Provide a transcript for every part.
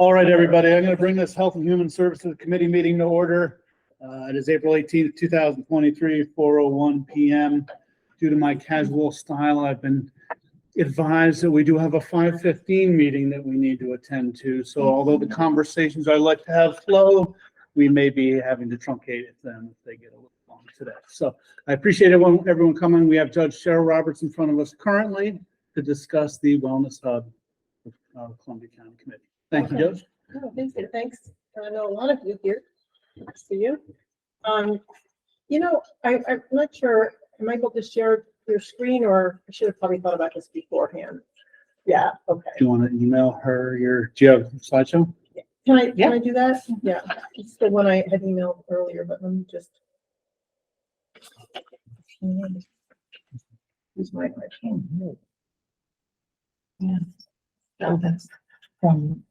All right, everybody, I'm going to bring this Health and Human Services Committee meeting to order. It is April 18th, 2023, 4:01 p.m. Due to my casual style, I've been advised that we do have a 5:15 meeting that we need to attend to. So although the conversations I like to have flow, we may be having to truncate them if they get a little long today. So I appreciate everyone coming. We have Judge Cheryl Roberts in front of us currently to discuss the Wellness Hub of Columbia County Committee. Thank you, Judge. Oh, thanks. I know a lot of you here. Nice to see you. I'm not sure, am I able to share your screen, or I should have probably thought about this beforehand? Yeah, okay. Do you want to email her do you have a slideshow? Can I do that? Yeah, it's the one I had emailed earlier, but let me just. Use my phone. Yeah, no, that's from,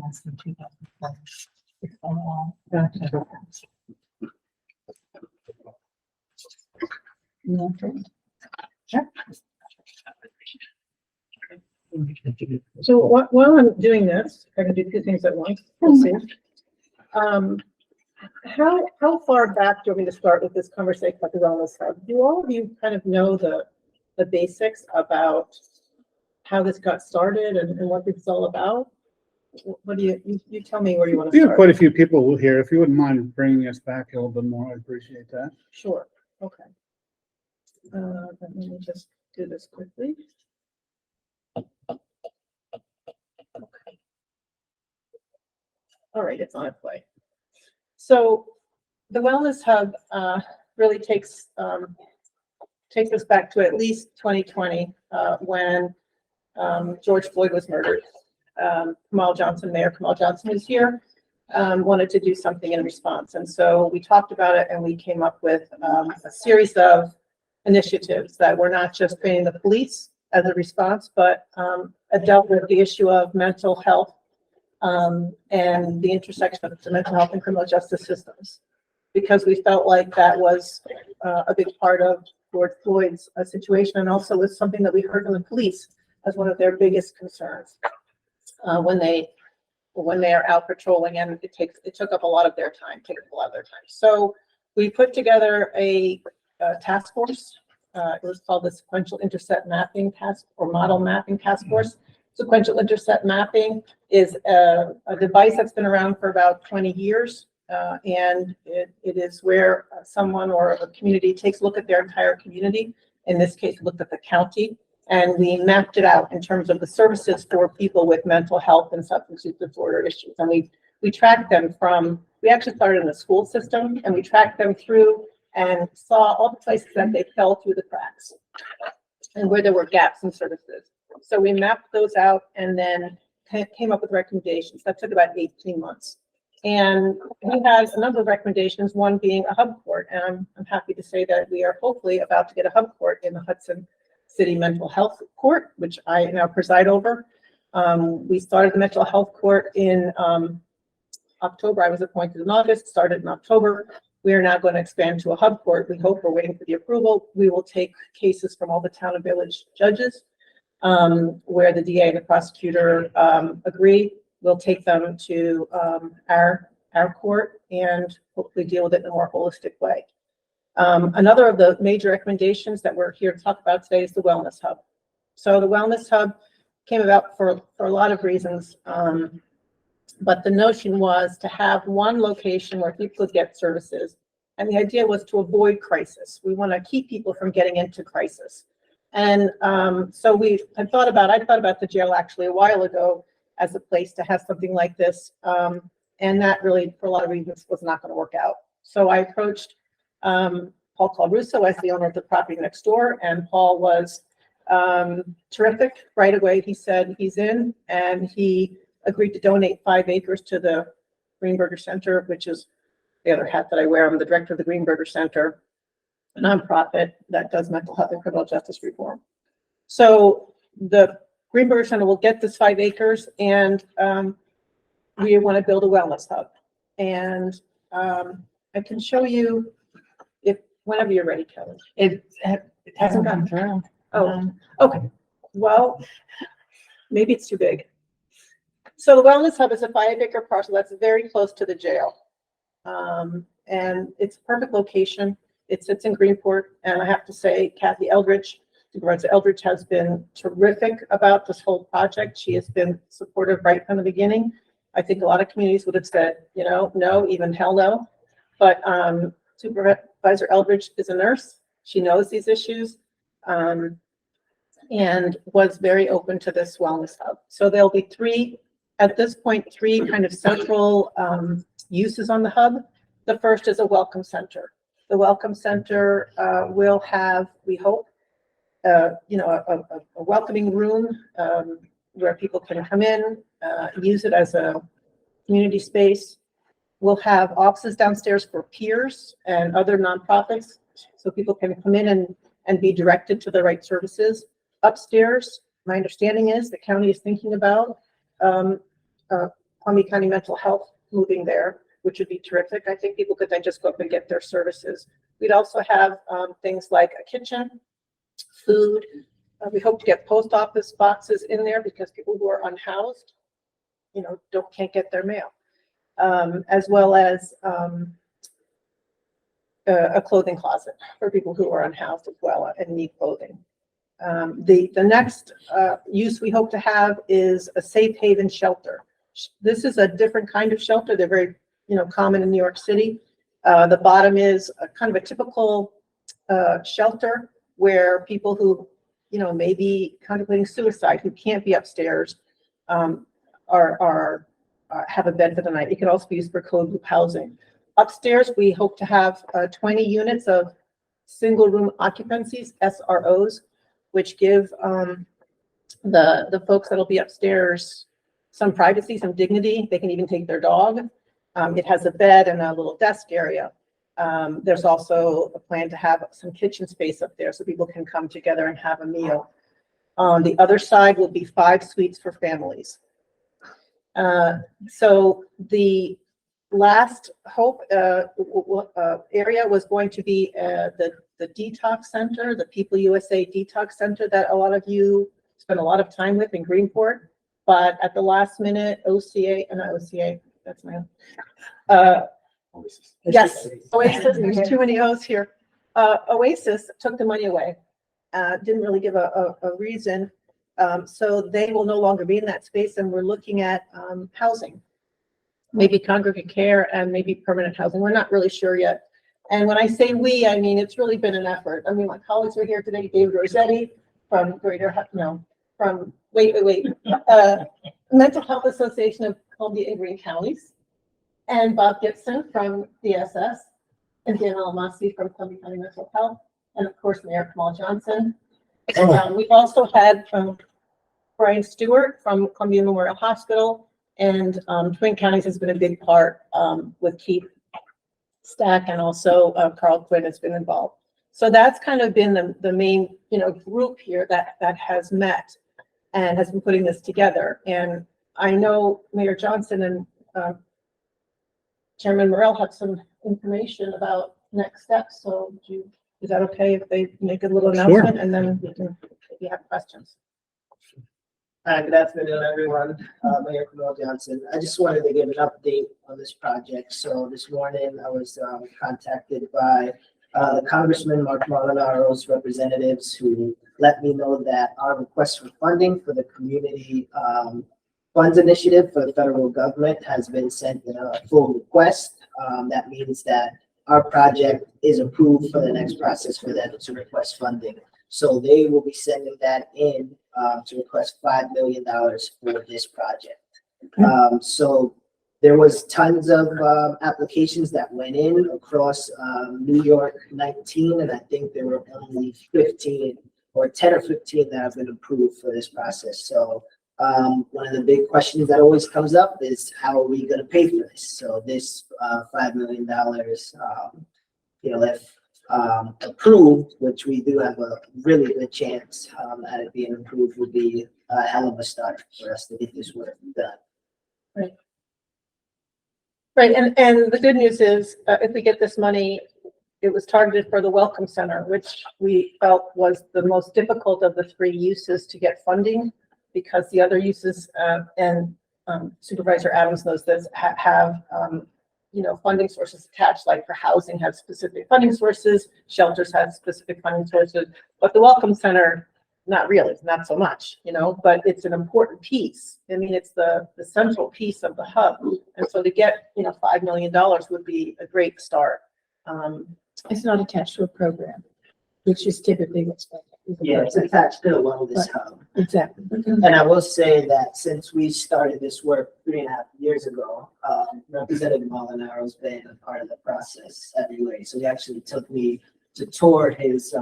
it's from 2004. It's all, gotcha. So while I'm doing this, if I can do two things at once, we'll see. How far back do you want me to start with this conversation about the Wellness Hub? Do all of you kind of know the basics about how this got started and what this is all about? What do you tell me where you want to We have start? quite a few people here. If you wouldn't mind bringing us back a little bit more, I'd appreciate that. Sure. Okay. Let me just do this quickly. Okay. All right, it's on its way. So the Wellness Hub really takes us back to at least 2020 when George Floyd was murdered. Mayor Kamal Johnson was here, wanted to do something in response. And so we talked about it and we came up with a series of initiatives that were not just training the police as a response, but dealt with the issue of mental health and the intersection of the mental health and criminal justice systems, because we felt like that was a big part of George Floyd's situation, and also was something that we heard from the police as one of their biggest concerns when they are out patrolling, and it took up a lot of their time. So we put together a task force. It was called the Sequential Intercept Mapping Task or Model Mapping Task Force. Sequential intercept mapping is a device that's been around for about 20 years. And it is where someone or a community takes a look at their entire community. In this case, looked at the county, and we mapped it out in terms of the services for people with mental health and substance use disorder issues. And we tracked them we actually started in the school system, and we tracked them through and saw all the places that they fell through the cracks and where there were gaps in services. So we mapped those out and then came up with recommendations. That took about 18 months. And we had a number of recommendations, one being a hub court. And I'm happy to say that we are hopefully about to get a hub court in the Hudson City Mental Health Court, which I now preside over. We started the mental health court in October. I was appointed in August, started in October. We are now going to expand to a hub court. We hope, we're waiting for the approval. We will take cases from all the town and village judges where the DA and the prosecutor agree. We'll take them to our court and hopefully deal with it in a more holistic way. Another of the major recommendations that we're here to talk about today is the Wellness Hub. So the Wellness Hub came about for a lot of reasons, but the notion was to have one location where people could get services. And the idea was to avoid crisis. We want to keep people from getting into crisis. And so I thought about the jail actually a while ago as a place to have something like this. And that really, for a lot of reasons, was not going to work out. So I approached Paul Calruso as the owner of the property next door, and Paul was terrific right away. He said he's in, and he agreed to donate 5 acres to the Greenberger Center, which is the other hat that I wear. I'm the director of the Greenberger Center, a nonprofit that does mental health and criminal justice reform. So the Greenberger Center will get this 5 acres, and we want to build a wellness hub. And I can show you whenever you're ready, Kelly. It hasn't gone through. Oh, okay. Well, maybe it's too big. So the Wellness Hub is a 5-acre parcel that's very close to the jail. And it's a perfect location. It sits in Greenport, and I have to say Kathy Eldridge, Supervisor Eldridge, has been terrific about this whole project. She has been supportive right from the beginning. I think a lot of communities would have said, you know, no, even hell no. But Supervisor Eldridge is a nurse. She knows these issues, and was very open to this Wellness Hub. So there'll be three kind of central uses on the hub. The first is a welcome center. The welcome center will have, we hope, a welcoming room where people can come in, use it as a community space. We'll have offices downstairs for peers and other nonprofits, so people can come in and be directed to the right services. Upstairs, my understanding is the county is thinking about Columbia County Mental Health moving there, which would be terrific. I think people could then just go up and get their services. We'd also have things like a kitchen, food. We hope to get post office boxes in there because people who are unhoused, you know, can't get their mail, as well as a clothing closet for people who are unhoused as well and need clothing. The next use we hope to have is a safe haven shelter. This is a different kind of shelter. They're very, common in New York City. The bottom is a kind of a typical shelter where people who, may be contemplating suicide, who can't be upstairs, have a bed for the night. It can also be used for code group housing. Upstairs, we hope to have 20 units of single room occupancies, SROs, which give the folks that'll be upstairs some privacy, some dignity. They can even take their dog. It has a bed and a little desk area. There's also a plan to have some kitchen space up there so people can come together and have a meal. On the other side will be 5 suites for families. So the last hope area was going to be the detox center, the People USA Detox Center that a lot of you spend a lot of time with in Greenport. But at the last minute, OCA, that's my own. Yes, Oasis, there's too many O's here. Oasis took the money away, didn't really give a reason. So they will no longer be in that space, and we're looking at housing, maybe congregate care and maybe permanent housing. We're not really sure yet. And when I say we, I mean, it's really been an effort. I mean, my colleagues are here today, David Rossetti from Mental Health Association of Columbia and Greene Counties, and Bob Gibson from DSS, and Dan Alamasi from Columbia County Mental Health, and of course, Mayor Kamal Johnson. We've also had Brian Stewart from Columbia Memorial Hospital, and Twin Counties has been a big part with Keith Stack, and also Carl Quinn has been involved. So that's kind of been the main group here that has met and has been putting this together. And I know Mayor Johnson and Chairman Morrell have some information about next steps. So is that okay if they make a little announcement? Sure. And then we can, if you have questions. Good afternoon, everyone. Mayor Kamal Johnson. I just wanted to give an update on this project. So this morning I was contacted by Congressman Mark Molinaro's representatives, who let me know that our request for funding for the community funds initiative for the federal government has been sent in a full request. That means that our project is approved for the next process for them to request funding. So they will be sending that in to request $5 million for this project. So there was tons of applications that went in across New York 19, and I think there were only 15 or 10 or 15 that have been approved for this process. So one of the big questions that always comes up is, how are we going to pay for this? So this $5 million, if approved, which we do have a really good chance at it being approved, would be a hell of a start for us to get this work done. Right, and the good news is, if we get this money, it was targeted for the Welcome Center, which we felt was the most difficult of the three uses to get funding, because the other uses, and Supervisor Adams knows this, have funding sources attached, like for housing has specific funding sources, shelters have specific funding sources, but the Welcome Center, not really, not so much, but it's an important piece. I mean, it's the central piece of the hub. And so to get, $5 million would be a great start. It's not attached to a program, which is typically what's. Yeah, it's attached to the wellness hub. Exactly. And I will say that since we started this work 3.5 years ago, Representative Molinaro's been a part of the process every way. So he actually took me to tour his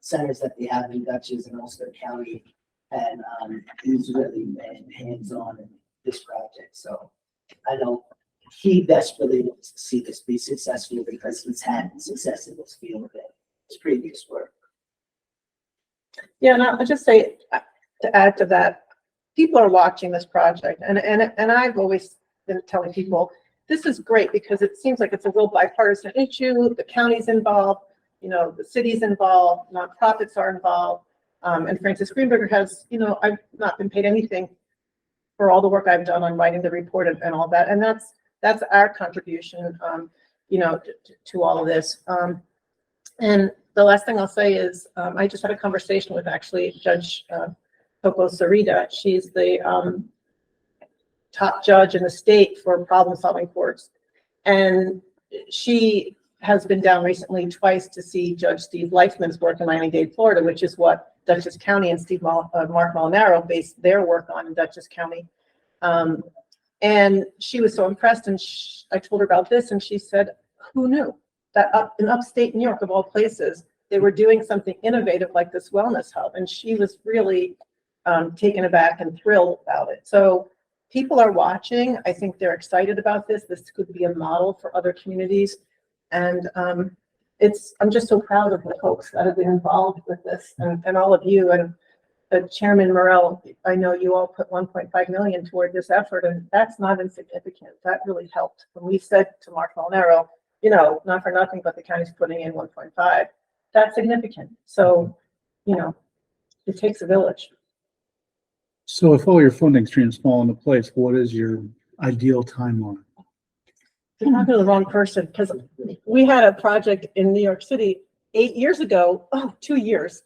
centers that they have in Dutchess and Ulster County. And he's really been hands-on in this project. So I know he desperately wants to see this be successful because he's had success in this field in his previous work. Yeah, and I'll just say, to add to that, people are watching this project, and I've always been telling people, this is great because it seems like it's a real bipartisan issue. The county's involved, the city's involved, nonprofits are involved, and Francis Greenberger has, I've not been paid anything for all the work I've done on writing the report and all that, and that's our contribution, to all of this. And the last thing I'll say is, I just had a conversation with actually Judge Coco Sarita. She's the top judge in the state for problem-solving courts. And she has been down recently twice to see Judge Steve Leifman's work in Miami-Dade, Florida, which is what Dutchess County and Mark Molinaro based their work on in Dutchess County. And she was so impressed, and I told her about this, and she said, who knew that in upstate New York, of all places, they were doing something innovative like this wellness hub? And she was really taken aback and thrilled about it. So people are watching. I think they're excited about this. This could be a model for other communities. And I'm just so proud of the folks that have been involved with this, and all of you. And Chairman Morell, I know you all put 1.5 million toward this effort, and that's not insignificant. That really helped. When we said to Mark Molinaro, not for nothing, but the county's putting in 1.5, that's significant. So, it takes a village. So if all your funding streams fall into place, what is your ideal timeline? You're talking to the wrong person, because we had a project in New York City 8 years ago. Oh, 2 years.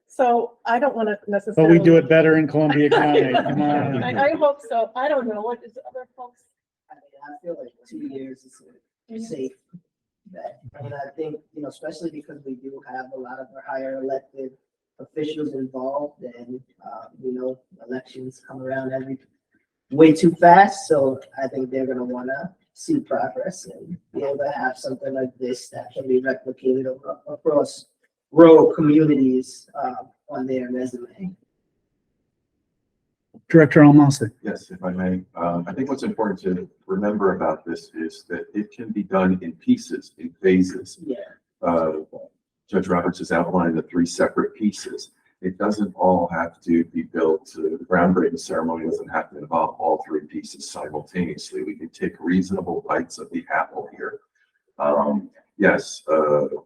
So I don't want to But necessarily. we do it better in Columbia County. Come on. I hope so. I don't know. What is other folks? I feel like 2 years is safe. Bet. And I think, especially because we do have a lot of our higher elected officials involved, and, elections come around way too fast. So I think they're going to want to see progress and be able to have something like this that can be replicated across rural communities on their resume. Director Almasi. Yes, if I may. I think what's important to remember about this is that it can be done in pieces, in phases. Yeah. Judge Roberts has outlined the 3 separate pieces. It doesn't all have to be built. The groundbreaking ceremony doesn't have to involve all 3 pieces simultaneously. We can take reasonable bites of the apple here. Yes,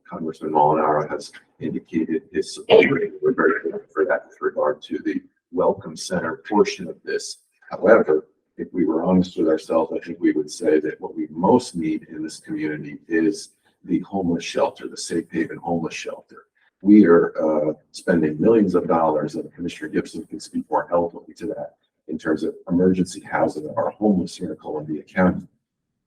Congressman Molinaro has indicated his support. We're very grateful for that with regard to the Welcome Center portion of this. However, if we were honest with ourselves, I think we would say that what we most need in this community is the homeless shelter, the Safe Haven Homeless Shelter. We are spending millions of dollars, and Commissioner Gibson can speak more eloquently to that, in terms of emergency housing of our homeless here in Columbia County.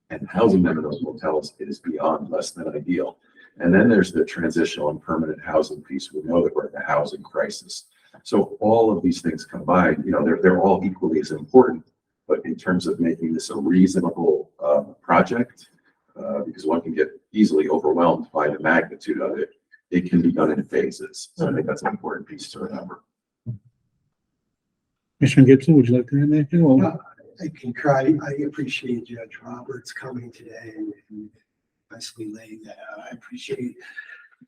And housing them in those hotels is beyond less than ideal. And then there's the transitional and permanent housing piece. We know that we're in a housing crisis. So all of these things combined, they're all equally as important. But in terms of making this a reasonable project, because one can get easily overwhelmed by the magnitude of it, it can be done in phases. So I think that's an important piece to remember. Commissioner Gibson, would you like to add anything? Well, I concur. I appreciate Judge Roberts coming today and basically laying that out. I appreciate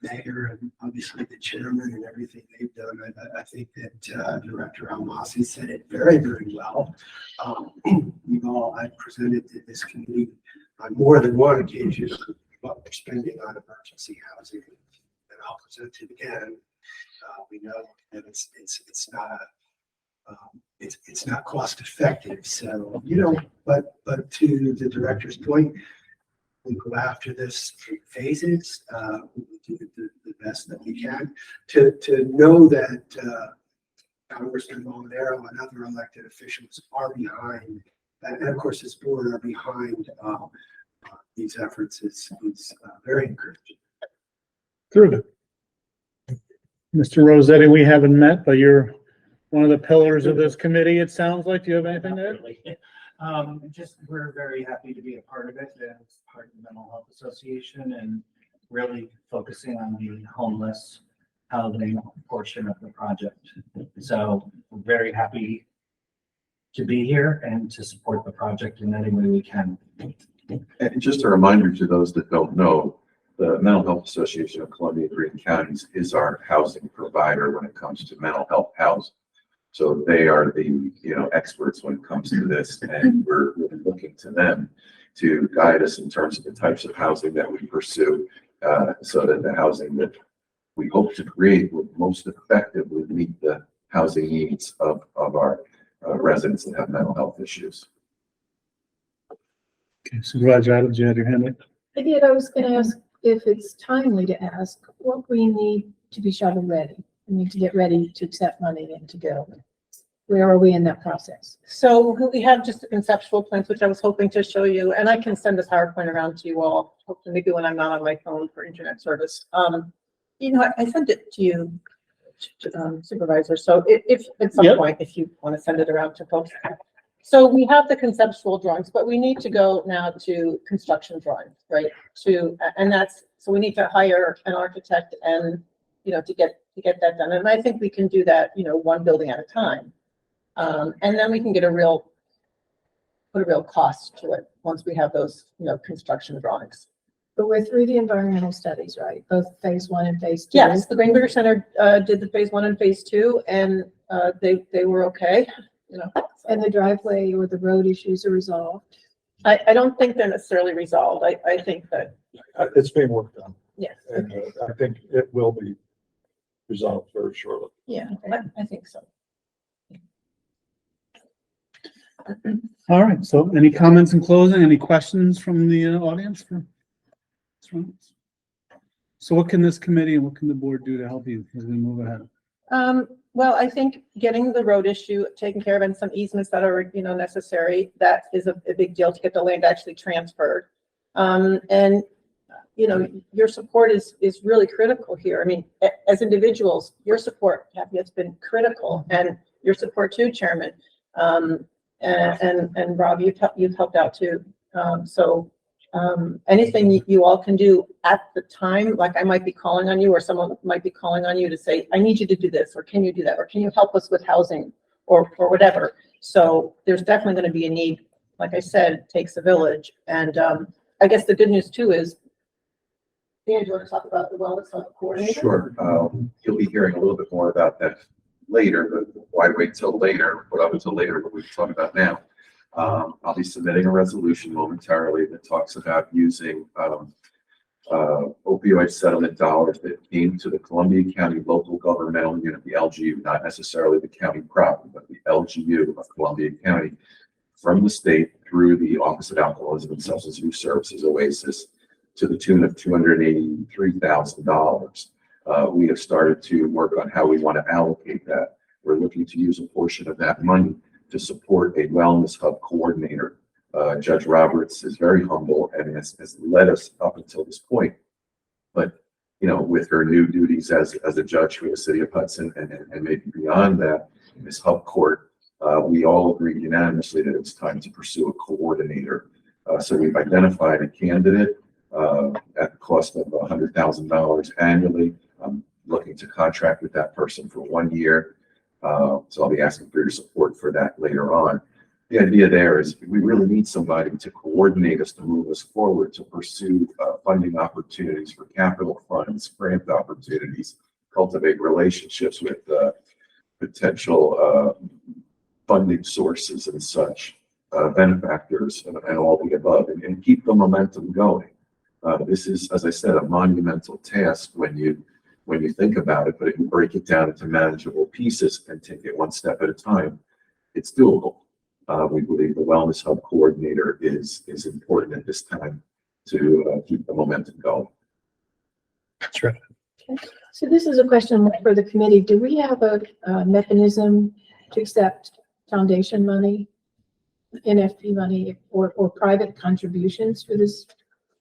Mayor and obviously the chairman and everything they've done. I think that Director Almasi said it very, very well. I've presented to this committee on more than one occasion what we're spending on emergency housing. And I'll present it again. We know that it's not cost effective. So, but to the director's point, we go after this in phases. We do the best that we can to know that Congressman Molinaro and other elected officials are behind, and of course this board are behind these efforts is very encouraging. Terrific. Mr. Rossetti, we haven't met, but you're one of the pillars of this committee, it sounds like. Do you have anything to add? Just, we're very happy to be a part of it as part of the Mental Health Association and really focusing on the homeless housing portion of the project. So we're very happy to be here and to support the project in any way we can. And just a reminder to those that don't know, the Mental Health Association of Columbia and Greene Counties is our housing provider when it comes to mental health housing. So they are the, experts when it comes to this, and we're really looking to them to guide us in terms of the types of housing that we pursue, so that the housing that we hope to create will most effectively meet the housing needs of our residents that have mental health issues. Okay, Supervisor Adams, you had your hand up. I did, I was gonna ask if it's timely to ask what we need to be shovel ready. We need to get ready to accept money and to go. Where are we in that process? So we have just the conceptual plans, which I was hoping to show you, and I can send this PowerPoint around to you all, hopefully maybe when I'm not on my phone for internet service. I sent it to you, Supervisor, so if at some Yep. point, if you want to send it around to folks. So we have the conceptual drawings, but we need to go now to construction drawings, right? So we need to hire an architect and, to get that done. And I think we can do that, one building at a time. And then we can get put a real cost to it once we have those, construction drawings. But we're through the environmental studies, right? Both phase 1 and phase 2. Yes, the Greenberger Center did the phase 1 and phase 2, and they were okay, And the driveway or the road issues are resolved. I don't think they're necessarily resolved. I think that, It's being worked on, yes, and I think it will be resolved very shortly. yeah, I think so. All right, so any comments in closing? Any questions from the audience? So what can this committee and what can the board do to help you as we move ahead? Well, I think getting the road issue taken care of and some easements that are, necessary, that is a big deal to get the land actually transferred. And, your support is really critical here. I mean, as individuals, your support, Kathy, has been critical, and your support too, Chairman. And Rob, you've helped out too. So anything you all can do at the time, like I might be calling on you, or someone might be calling on you to say, I need you to do this, or can you do that, or can you help us with housing, or whatever. So there's definitely going to be a need. Like I said, it takes a village. And I guess the good news too is, Dan, do you want to talk about the wellness coordinator? Sure. You'll be hearing a little bit more about that later, but why wait till later? Put up until later, what we can talk about now. I'll be submitting a resolution momentarily that talks about using opioid settlement dollars that came to the Columbia County Local Governmental Unit, the LGU, not necessarily the county proper, but the LGU of Columbia County, from the state through the Office of Alcoholism and Substance Abuse Services, OASIS, to the tune of $283,000. We have started to work on how we want to allocate that. We're looking to use a portion of that money to support a wellness hub coordinator. Judge Roberts is very humble and has led us up until this point. But, with her new duties as a judge for the city of Hudson and maybe beyond that, in this hub court, we all agreed unanimously that it's time to pursue a coordinator. So we've identified a candidate at the cost of $100,000 annually. I'm looking to contract with that person for 1 year. So I'll be asking for your support for that later on. The idea there is we really need somebody to coordinate us, to move us forward, to pursue funding opportunities for capital funds, grant opportunities, cultivate relationships with potential funding sources and such, benefactors and all the above, and keep the momentum going. This is, as I said, a monumental task when you think about it, but if you break it down into manageable pieces and take it one step at a time, it's doable. We believe the Wellness Hub Coordinator is important at this time to keep the momentum going. That's right. So this is a question for the committee. Do we have a mechanism to accept foundation money, NFP money, or private contributions for this,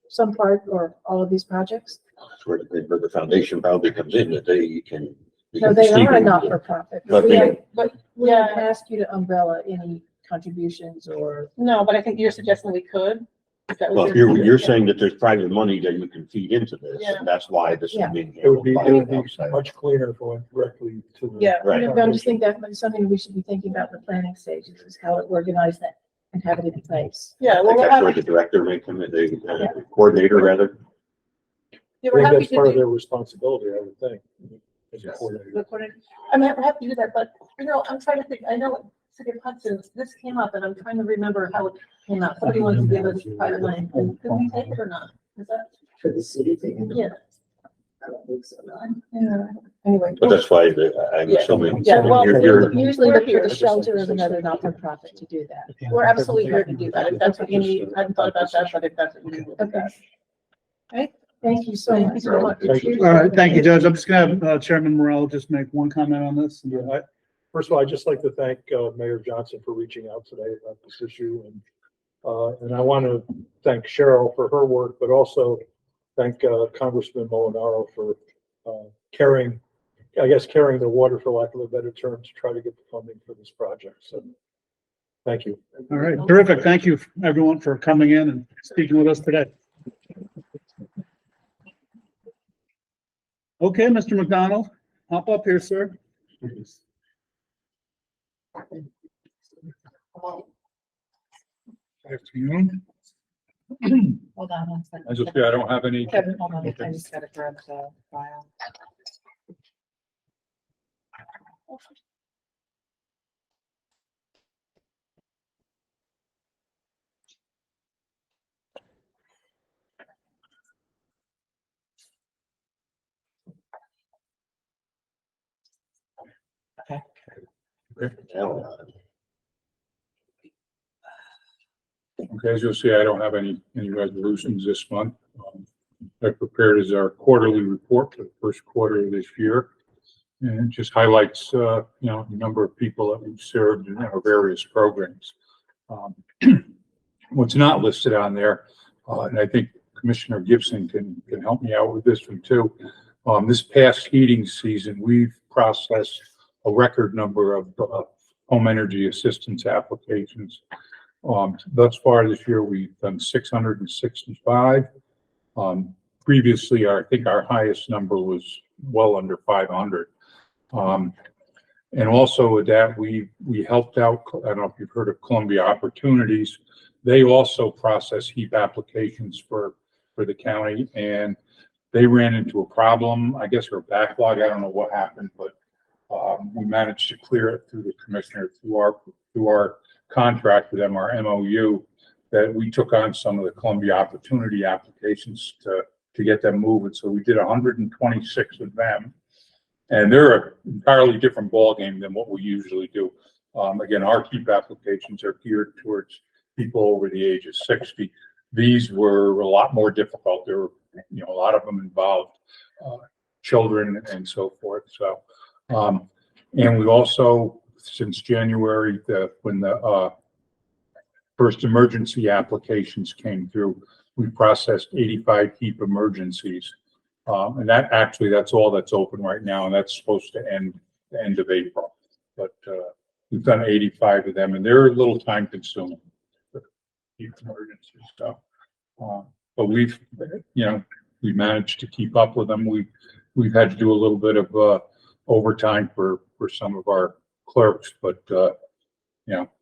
some part or all of these projects? That's where the foundation probably comes in, that they can. No, they are a not-for-profit. But We they- have- But, We have yeah, asked you to umbrella any contributions or, no, but I think you're suggesting we could. Is that what Well, you're yeah. saying that there's private money that you can feed into this, Yeah. and that's why this is Yeah. being. It would be handled by outside. much cleaner if it went directly to the. Yeah. Right. but I just think that might be something we should be thinking about in the planning stages, is how to organize that and have it in place. Yeah, I well, think we're that's where happy, the director may come in, the coordinator rather. yeah, I we're think happy that's to part of do. their responsibility, I would think. As a Yes. coordinator. Recording. I'm happy to do that, but, I'm trying to think, I know City of Hudson, this came up, and I'm trying to remember how it came up. Somebody wanted to give us private money, and did we take it or not? Is that, For the city thing? yeah, I don't think so, no. yeah, anyway. But that's why I'm Yeah. assuming. Yeah, well, you're- Usually We're look for here. the shelter of another not-for-profit to do that. We're absolutely here to do that, if that's what you need. I hadn't thought about that, but if that's what you need, we'll do Okay. that. Thank you so much. Thank you. All right, thank you, Judge. I'm just gonna have Chairman Morrell just make one comment on this. Yeah, first of all, I'd just like to thank Mayor Johnson for reaching out today about this issue. And I want to thank Cheryl for her work, but also thank Congressman Molinaro for carrying the water, for lack of a better term, to try to get the funding for this project. So thank you. All right, terrific. Thank you, everyone, for coming in and speaking with us today. Okay, Mr. McDonald, hop up here, sir. Afternoon. Hold on one second. I just, I don't have any. Kevin, hold on, I just gotta grab the file. Okay, as you'll see, I don't have any resolutions this month. I prepared as our quarterly report for the first quarter of this year. And it just highlights, the number of people that we've served in our various programs. What's not listed on there, and I think Commissioner Gibson can help me out with this one too. This past heating season, we've processed a record number of home energy assistance applications. Thus far this year, we've done 665. Previously, I think our highest number was well under 500. And also with that, we helped out, I don't know if you've heard of Columbia Opportunities. They also process heap applications for the county, and they ran into a problem, I guess, or a backlog. I don't know what happened, but we managed to clear it through the commissioner, through our contract with them, our MOU, that we took on some of the Columbia Opportunity applications to get them moving. So we did 126 of them. And they're an entirely different ballgame than what we usually do. Again, our keep applications are geared towards people over the age of 60. These were a lot more difficult. There were, a lot of them involved children and so forth. So, and we also, since January, when the first emergency applications came through, we processed 85 heap emergencies. And that's all that's open right now, and that's supposed to end the end of April. But we've done 85 of them, and they're a little time consuming. Heap emergencies, so. But we've managed to keep up with them. We've had to do a little bit of overtime for some of our clerks, but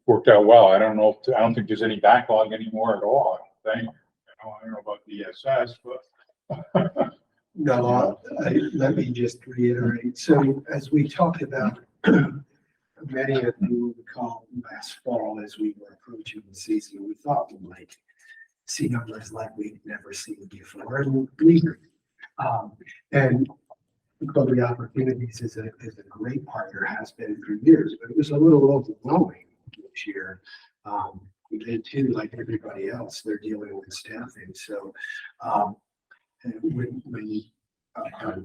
worked out well. I don't think there's any backlog anymore at all. I don't know about DSS, but. No, let me just reiterate. So as we talked about, many of you recall last fall, as we were approaching the season, we thought we might see numbers like we've never seen before. And and Public Opportunities is a great partner, has been for years, but it was a little overwhelming this year. We did too, like everybody else, they're dealing with staffing. So and when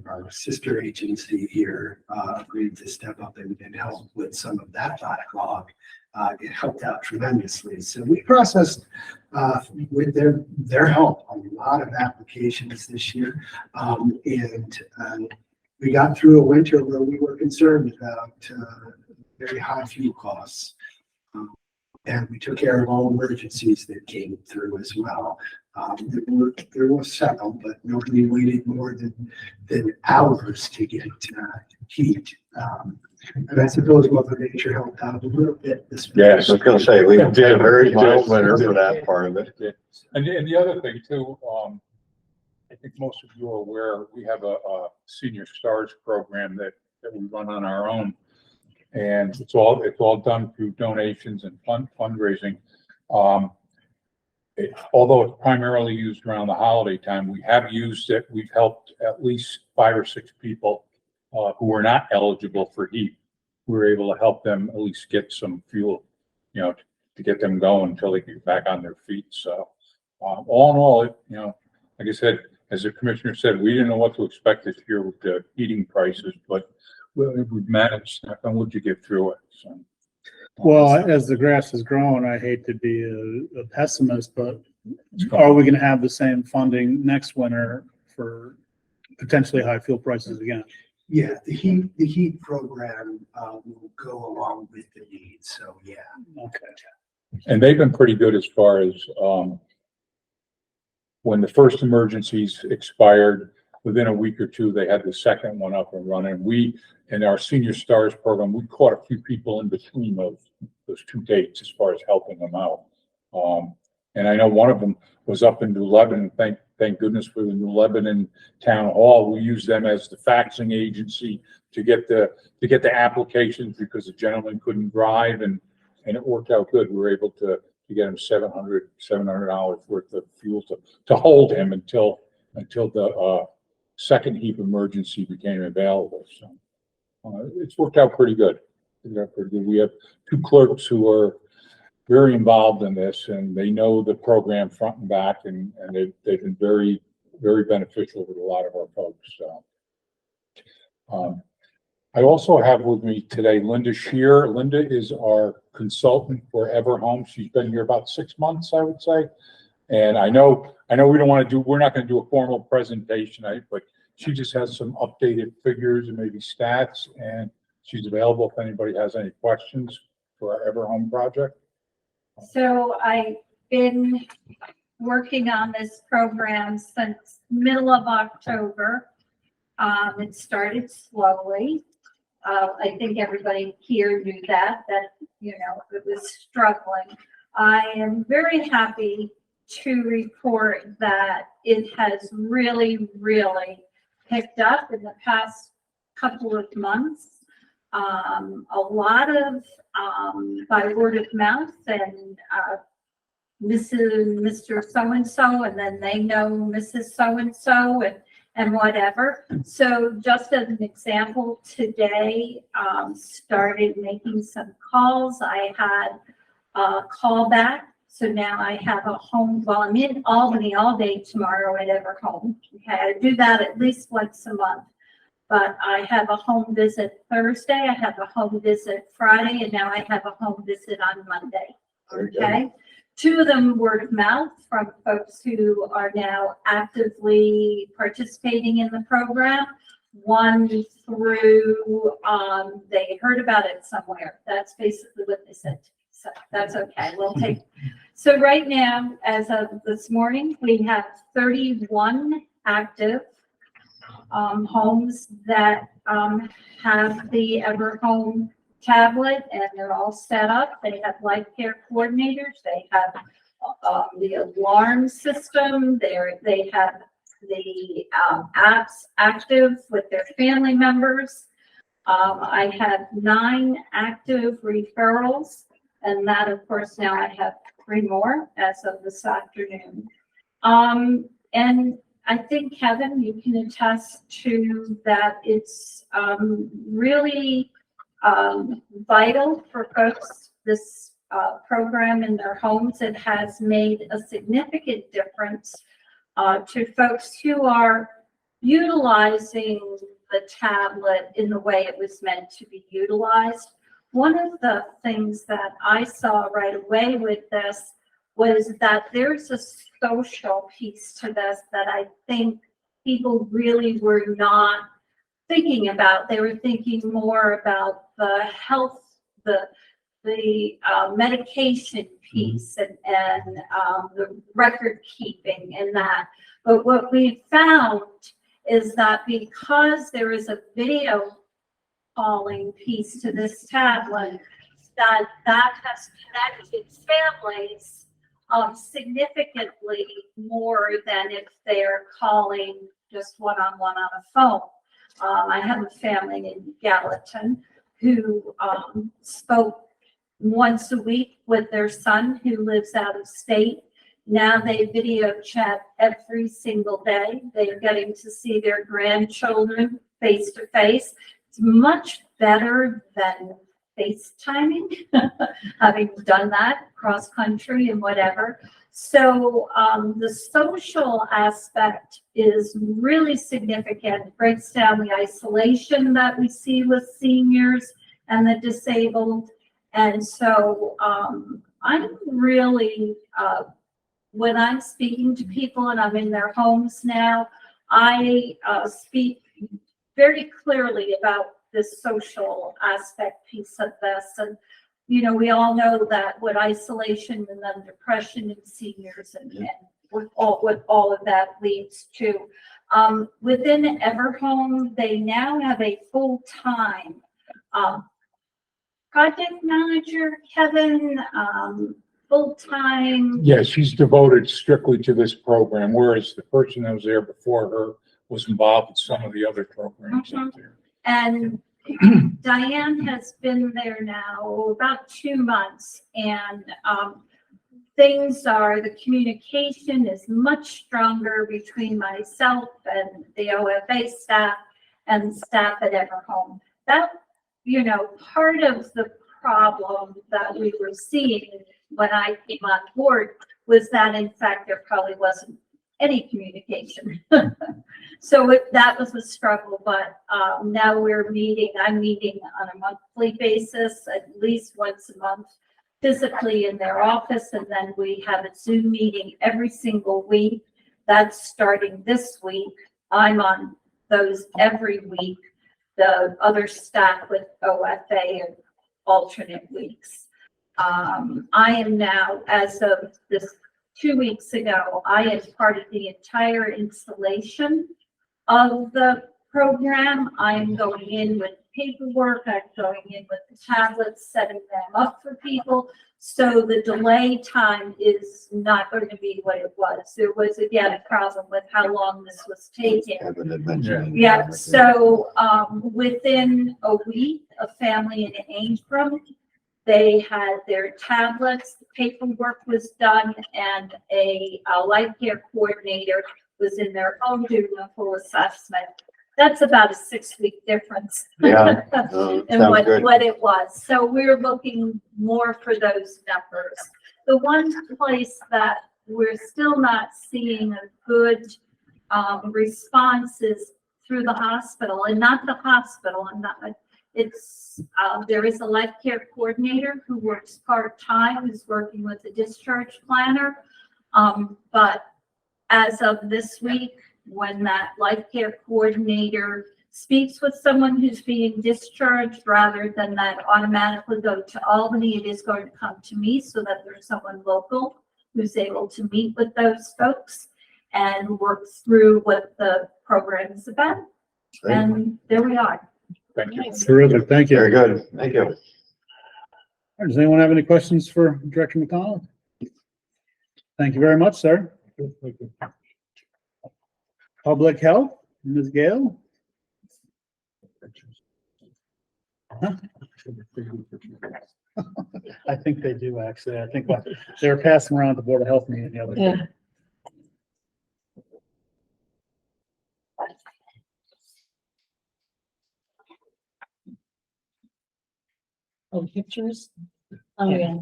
our sister agency here agreed to step up and help with some of that backlog, it helped out tremendously. So we processed with their help a lot of applications this year. And we got through a winter where we were concerned about very high fuel costs. And we took care of all emergencies that came through as well. There were several, but nobody waited more than hours to get heat. And I suppose Mother Nature helped out a little bit this winter. Yes, I was gonna say, we did a very mild winter for that part of it. Yeah. And the other thing too, I think most of you are aware, we have a Senior Stars program that we run on our own. And it's all done through donations and fundraising. Although it's primarily used around the holiday time, we have used it. We've helped at least 5 or 6 people who were not eligible for heat. We were able to help them at least get some fuel, to get them going until they get back on their feet. So all in all, like I said, as the commissioner said, we didn't know what to expect this year with the heating prices, but we've managed, knock on wood, to get through it. So, Well, as the grass is growing, I hate to be a pessimist, but are we going to have the same funding next winter for potentially high fuel prices again? Yeah, the heat program will go along with the needs. So yeah. Okay. and they've been pretty good as far as when the first emergencies expired, within a week or two, they had the second one up and running. We, in our Senior Stars program, we caught a few people in between those 2 dates as far as helping them out. And I know one of them was up in New Lebanon. Thank goodness for the New Lebanon Town Hall. We used them as the faxing agency to get the applications because the gentleman couldn't drive, and it worked out good. We were able to get him $700 worth of fuel to hold him until the second heat emergency became available. So it's worked out pretty good. We have 2 clerks who are very involved in this, and they know the program front and back, and they've been very, very beneficial with a lot of our folks. So I also have with me today Linda Shear. Linda is our consultant for Everhome. She's been here about 6 months, I would say. And I know we're not going to do a formal presentation, but she just has some updated figures and maybe stats, and she's available if anybody has any questions for our Everhome project. So I've been working on this program since middle of October. It started slowly. I think everybody here knew that it was struggling. I am very happy to report that it has really, really picked up in the past couple of months. A lot of by word of mouth, and Mr. So-and-so, and then they know Mrs. So-and-so, and whatever. So just as an example, today started making some calls. I had a call back. So now I have a home, well, I'm in Albany all day tomorrow at Everhome. Okay, I do that at least once a month. But I have a home visit Thursday, I have a home visit Friday, and now I have a home visit on Monday. Okay, 2 of them word of mouth from folks who are now actively participating in the program. 1 through, they heard about it somewhere. That's basically what they said to me. So that's okay. We'll take. So right now, as of this morning, we have 31 active homes that have the Everhome tablet, and they're all set up. They have life care coordinators. They have the alarm system. They have the apps active with their family members. I have 9 active referrals, and that, of course, now I have 3 more as of this afternoon. And I think, Kevin, you can attest to that it's really vital for folks, this program in their homes. It has made a significant difference to folks who are utilizing the tablet in the way it was meant to be utilized. One of the things that I saw right away with this was that there's a social piece to this that I think people really were not thinking about. They were thinking more about the health, the medication piece and the record keeping and that. But what we found is that because there is a video calling piece to this tablet, that has connected families significantly more than if they're calling just one-on-one on a phone. I have a family in Gallatin who spoke once a week with their son who lives out of state. Now they video chat every single day. They're getting to see their grandchildren face to face. It's much better than FaceTiming, having done that cross country and whatever. So the social aspect is really significant, breaks down the isolation that we see with seniors and the disabled. And so I'm really, when I'm speaking to people and I'm in their homes now, I speak very clearly about this social aspect piece of this. And, you know, we all know that with isolation and then depression in seniors and with all of that leads to. Within Everhome, they now have a full-time project manager, Kevin, full-time. Yeah, she's devoted strictly to this program, whereas the person that was there before her was involved in some of the other programs out there. And Diane has been there now about 2 months, and the communication is much stronger between myself and the OFA staff and staff at Everhome. That, you know, part of the problem that we were seeing when I came on board was that, in fact, there probably wasn't any communication. So that was a struggle, but now I'm meeting on a monthly basis, at least once a month, physically in their office, and then we have a Zoom meeting every single week. That's starting this week. I'm on those every week. The other staff with OFA and alternate weeks. I am now, as of this 2 weeks ago, I imparted the entire installation of the program. I'm going in with paperwork, I'm going in with the tablets, setting them up for people. So the delay time is not going to be what it was. There was, again, a problem with how long this was taking. Yeah, so within a week, a family in Amesbury, they had their tablets, the paperwork was done, and a life care coordinator was in their home doing a full assessment. That's about a 6-week difference. Yeah. And what it was. So we're looking more for those numbers. The one place that we're still not seeing a good response is through the hospital, and not the hospital. There is a life care coordinator who works part-time, who's working with a discharge planner. But as of this week, when that life care coordinator speaks with someone who's being discharged, rather than that automatically go to Albany, it is going to come to me so that there's someone local who's able to meet with those folks and work through what the program is about. And there we are. Thank you. Terrific, thank you. Very good. Thank you. Does anyone have any questions for Director McDonald? Thank you very much, sir. Public Health, Ms. Gale? I think they do, actually. I think they were passing around the Board of Health meeting the other day. Oh, pictures? Oh, yeah.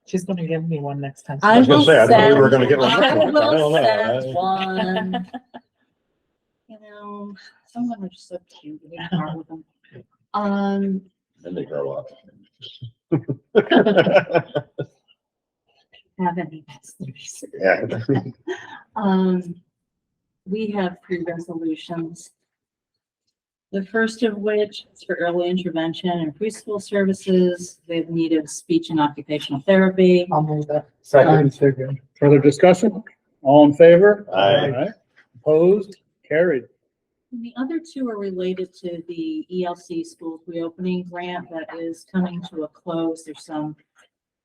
She's gonna give me one next time. I was gonna say, I thought we were gonna get one. I I will don't know. send one. You know, some of them are just so cute. We can part with them. And they grow up. Have any questions? Yeah. We have three resolutions. The first of which is for early intervention and preschool services. They've needed speech and occupational therapy. I'll move it. Second. Further discussion? All in favor? Aye. Opposed? Carried. And the other two are related to the ELC schools reopening grant that is coming to a close. There's some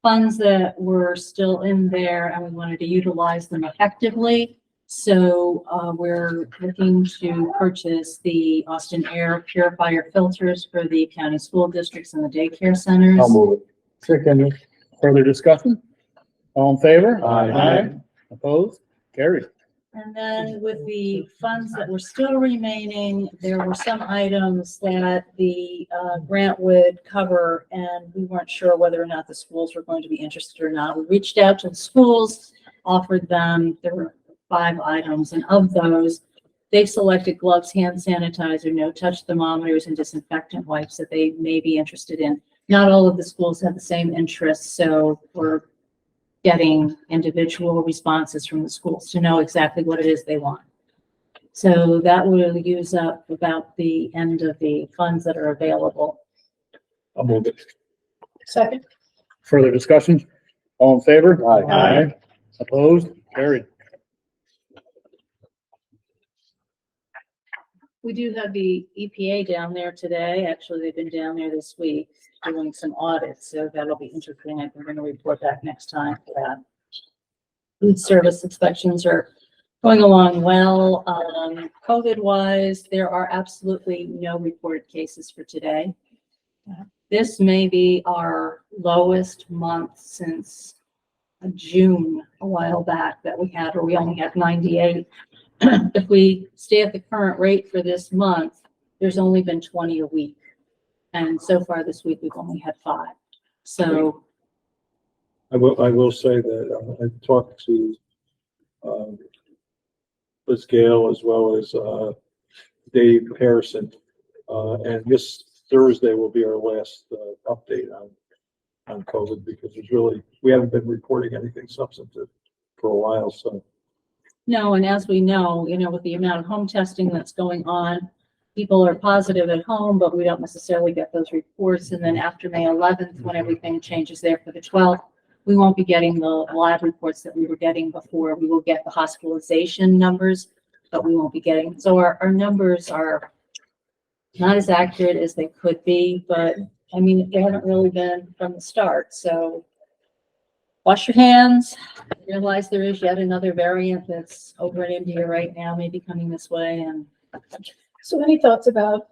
funds that were still in there and we wanted to utilize them effectively. So we're looking to purchase the Austin Air purifier filters for the county school districts and the daycare centers. I'll move it. Second. Further discussion? All in favor? Aye. Opposed? Carried. And then with the funds that were still remaining, there were some items that the grant would cover, and we weren't sure whether or not the schools were going to be interested or not. We reached out to the schools, offered them, there were 5 items, and of those, they selected gloves, hand sanitizer, no-touch thermometers, and disinfectant wipes that they may be interested in. Not all of the schools have the same interests, so we're getting individual responses from the schools to know exactly what it is they want. So that will use up about the end of the funds that are available. I'll move it. Second. Further discussion? All in favor? Aye. Opposed? Carried. We do have the EPA down there today. Actually, they've been down there this week doing some audits, so that'll be interesting. I think we're going to report back next time for that. Food service inspections are going along well. COVID-wise, there are absolutely no reported cases for today. This may be our lowest month since June a while back that we had, or we only had 98. If we stay at the current rate for this month, there's only been 20 a week. And so far this week, we've only had 5. So I will say that I talked to Liz Gale as well as Dave Harrison. And this Thursday will be our last update on COVID because we haven't been reporting anything substantive for a while, so. no, and as we know, with the amount of home testing that's going on, people are positive at home, but we don't necessarily get those reports. And then after May 11th, when everything changes there for the 12th, we won't be getting the lab reports that we were getting before. We will get the hospitalization numbers, but we won't be getting. So our numbers are not as accurate as they could be, but I mean, they haven't really been from the start. So wash your hands. Realize there is yet another variant that's over in India right now, maybe coming this way. And So any thoughts about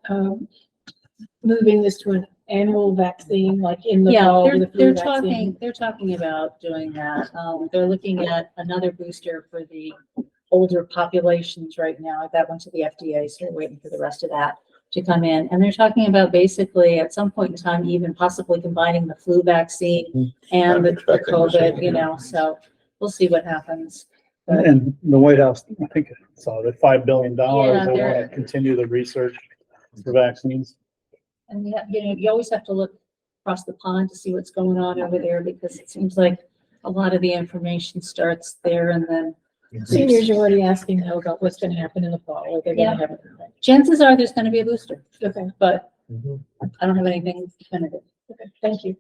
moving this to an annual vaccine, like in the yeah, fall with the flu they're vaccine? they're talking about doing that. They're looking at another booster for the older populations right now. That went to the FDA, so we're waiting for the rest of that to come in. And they're talking about basically at some point in time, even possibly combining the flu vaccine and the COVID, so we'll see what happens. But And the White House, I think, saw that $5 billion. They Yeah, want they're- to continue the research for vaccines. And you always have to look across the pond to see what's going on over there because it seems like a lot of the information starts there and then Seniors are already asking now about what's going to happen in the fall. Are they going Yeah. to have it? chances are there's going to be a booster, Okay, but I don't have anything definitive. okay, thank you.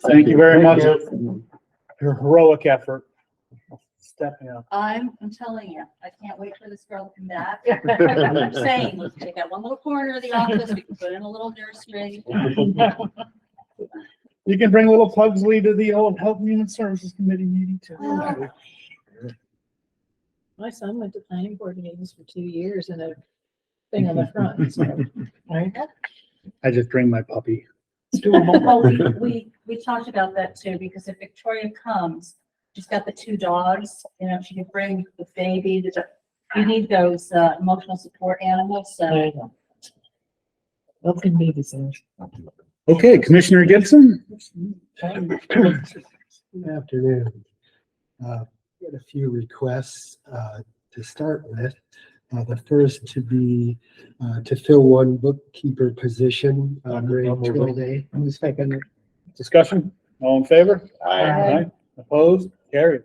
Thank you very much. Your heroic effort. Stepping up. I'm telling you, I can't wait for this girl to come back. I'm saying, let's take out one little corner of the office, we can put in a little nursery. You can bring little Pugsley to the old Health and Human Services Committee meeting too. My son went to planning board meetings for 2 years and a thing on the front. So, right? I just bring my puppy. Well, we talked about that too, because if Victoria comes, she's got the 2 dogs, she can bring the baby, you need those emotional support animals, so. What can be deserved? Okay, Commissioner Gibson? Good afternoon. Got a few requests to start with. The first to be to fill one bookkeeper position, grade 12A. Second. Discussion, all in favor? Aye. Opposed? Carried.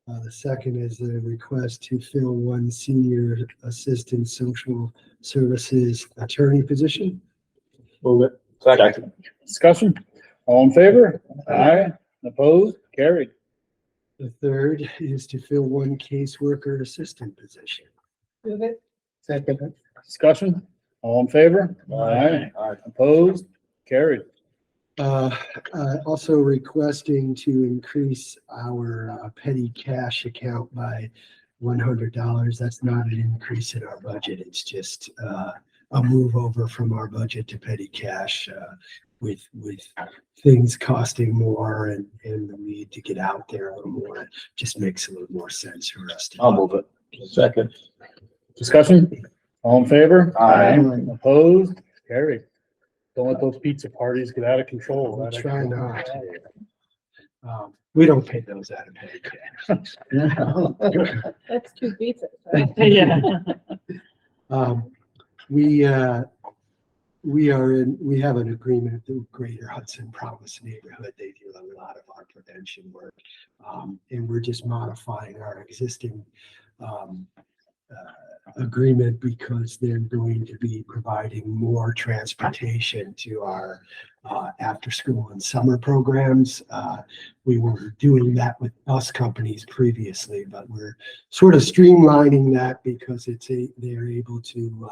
The second is a request to fill one senior assistant social services attorney position. Move it. Second. Discussion, all in favor? Aye. Opposed? Carried. The third is to fill one caseworker assistant position. Move it. Second. Discussion, all in favor? Aye. Opposed? Carried. Also requesting to increase our petty cash account by $100. That's not an increase in our budget. It's just a move over from our budget to petty cash with things costing more and the need to get out there a little more. It just makes a little more sense for us to. I'll move it. Second. Discussion, all in favor? Aye. Opposed? Carried. Don't let those pizza parties get out of control. We'll try not. We don't pay those out of petty cash. That's two pizzas. Yeah. We have an agreement with Greater Hudson Promise Neighborhood. They do a lot of our prevention work. And we're just modifying our existing agreement because they're going to be providing more transportation to our after school and summer programs. We were doing that with bus companies previously, but we're sort of streamlining that because they're able to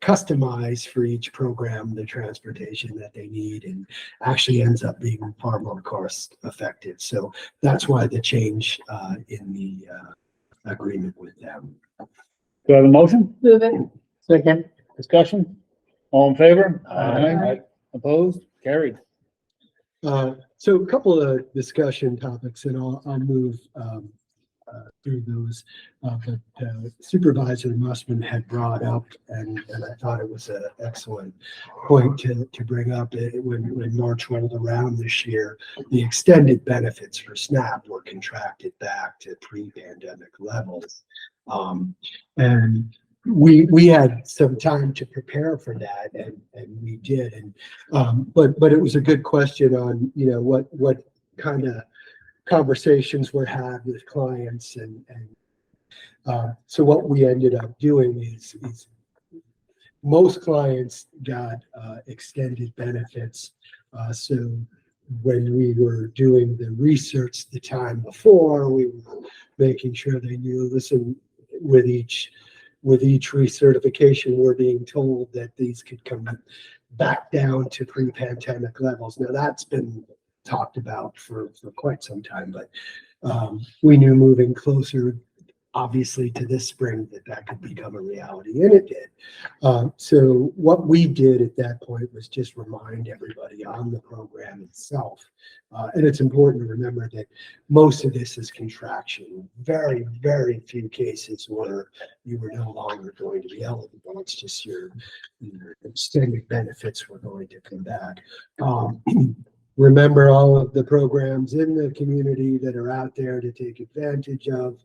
customize for each program the transportation that they need, and actually ends up being far more cost effective. So that's why the change in the agreement with them. Do I have a motion? Move it. Second. Discussion, all in favor? Aye. Opposed? Carried. So a couple of discussion topics, and I'll move through those. But Supervisor Mussman had brought up, and I thought it was an excellent point to bring up when March rolled around this year. The extended benefits for SNAP were contracted back to pre-pandemic levels. And we had some time to prepare for that, and we did. And but it was a good question on, you know, what kind of conversations were had with clients, and so what we ended up doing is most clients got extended benefits. So when we were doing the research the time before, we were making sure they knew, listen, with each recertification, we're being told that these could come back down to pre-pandemic levels. Now that's been talked about for quite some time, but we knew moving closer, obviously, to this spring that could become a reality, and it did. So what we did at that point was just remind everybody on the program itself. And it's important to remember that most of this is contraction. Very, very few cases where you were no longer going to be eligible. It's just your extended benefits were going to come back. Remember all of the programs in the community that are out there to take advantage of.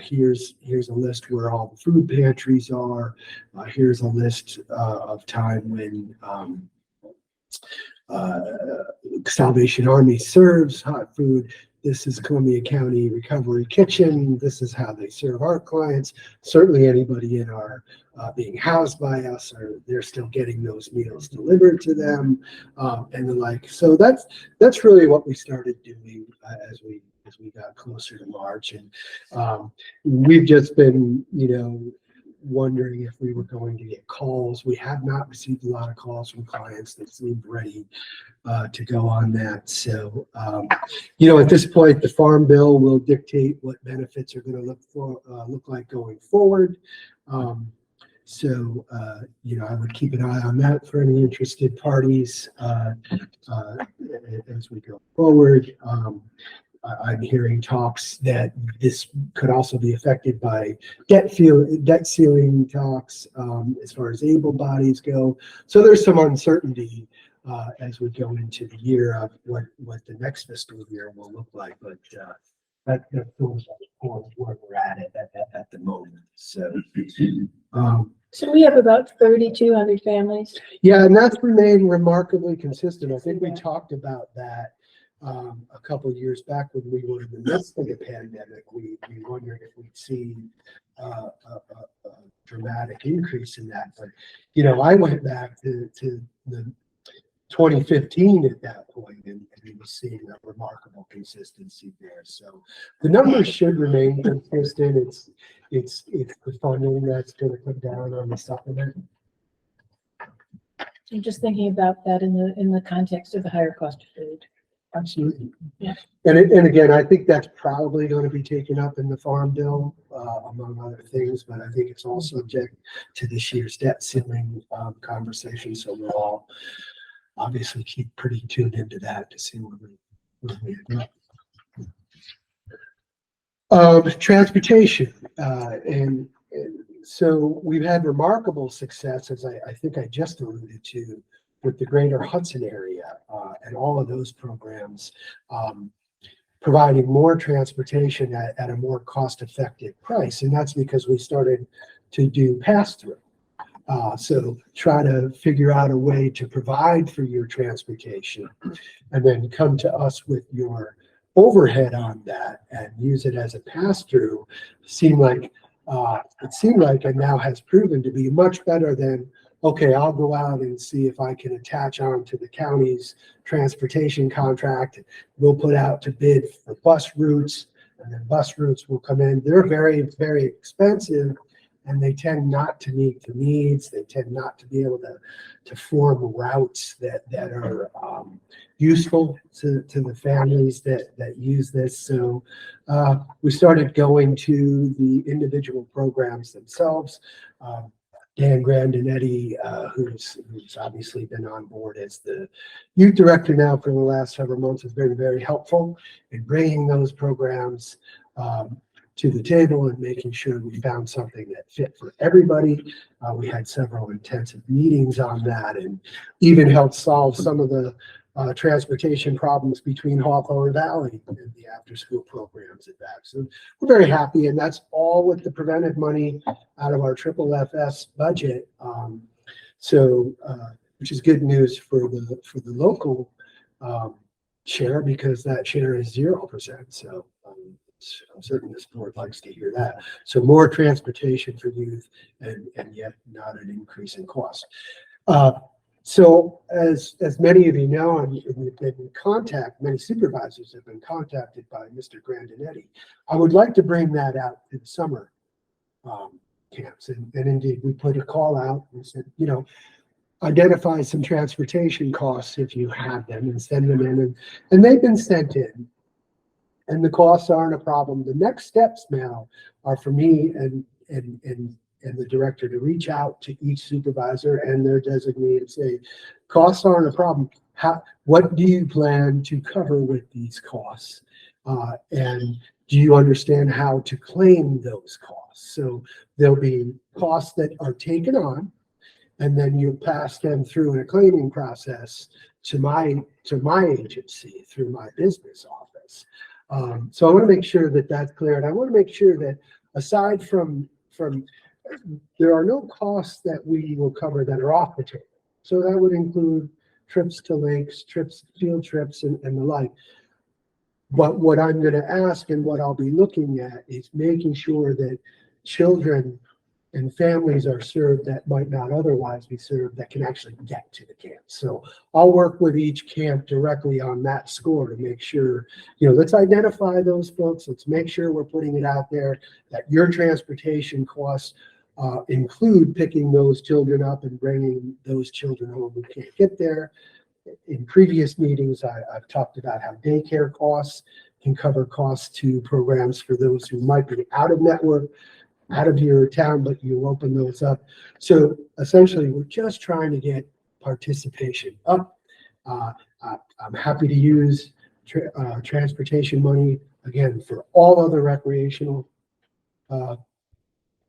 Here's a list where all the food pantries are. Here's a list of time when Salvation Army serves hot food. This is Columbia County Recovery Kitchen. This is how they serve our clients. Certainly anybody in our being housed by us, or they're still getting those meals delivered to them, and the like. So that's really what we started doing as we got closer to March. And we've just been, wondering if we were going to get calls. We have not received a lot of calls from clients that seemed ready to go on that. So, at this point, the Farm Bill will dictate what benefits are going to look like going forward. So, I would keep an eye on that for any interested parties as we go forward. I'm hearing talks that this could also be affected by debt ceiling talks, as far as able bodies go. So there's some uncertainty as we go into the year of what the next fiscal year will look like. But that feels like where we're at the moment. So. So we have about 3,200 families. Yeah, and that's remained remarkably consistent. I think we talked about that a couple of years back when we were in the midst of the pandemic. We wondered if we'd see a dramatic increase in that. But, you know, I went back to the 2015 at that point, and we were seeing a remarkable consistency there. So the numbers should remain consistent. It's the funding that's going to come down on the supplement. I'm just thinking about that in the context of the higher cost of food. Absolutely. Yeah. And again, I think that's probably going to be taken up in the farm bill, among other things, but I think it's all subject to this year's debt ceiling conversation. So we'll all obviously keep pretty tuned into that to see where we end up. Transportation, and so we've had remarkable success, as I think I just alluded to, with the greater Hudson area and all of those programs, providing more transportation at a more cost-effective price. And that's because we started to do pass-through. So try to figure out a way to provide for your transportation and then come to us with your overhead on that and use it as a pass-through. It seemed like and now has proven to be much better than, okay, I'll go out and see if I can attach on to the county's transportation contract. We'll put out to bid for bus routes, and then bus routes will come in. They're very, very expensive, and they tend not to meet the needs. They tend not to be able to form routes that are useful to the families that use this. So we started going to the individual programs themselves. Dan Grandinetti, who's obviously been on board as the youth director now for the last several months, has been very helpful in bringing those programs to the table and making sure we found something that fit for everybody. We had several intensive meetings on that and even helped solve some of the transportation problems between Hawthorne Valley and the after-school programs at that. So we're very happy, and that's all with the preventive money out of our FFS budget. Which is good news for the local share, because that share is 0%. So I'm certain this board likes to hear that. So more transportation for youth, and yet not an increase in cost. So as many of you know, and we've been in contact, many supervisors have been contacted by Mr. Grandinetti. I would like to bring that out in summer camps. And indeed, we put a call out and said, you know, identify some transportation costs if you have them and send them in. And they've been sent in. And the costs aren't a problem. The next steps now are for me and the director to reach out to each supervisor and their designee and say, costs aren't a problem. What do you plan to cover with these costs? And do you understand how to claim those costs? So there'll be costs that are taken on, and then you pass them through in a claiming process to my agency through my business office. So I want to make sure that that's clear, and I want to make sure that aside from there are no costs that we will cover that are off the table. So that would include trips to lakes, field trips, and the like. But what I'm going to ask and what I'll be looking at is making sure that children and families are served that might not otherwise be served, that can actually get to the camp. So I'll work with each camp directly on that score to make sure, you know, let's identify those folks. Let's make sure we're putting it out there that your transportation costs include picking those children up and bringing those children home who can't get there. In previous meetings, I've talked about how daycare costs can cover costs to programs for those who might be out of network, out of your town, but you open those up. So essentially, we're just trying to get participation up. I'm happy to use transportation money, again, for all other recreational.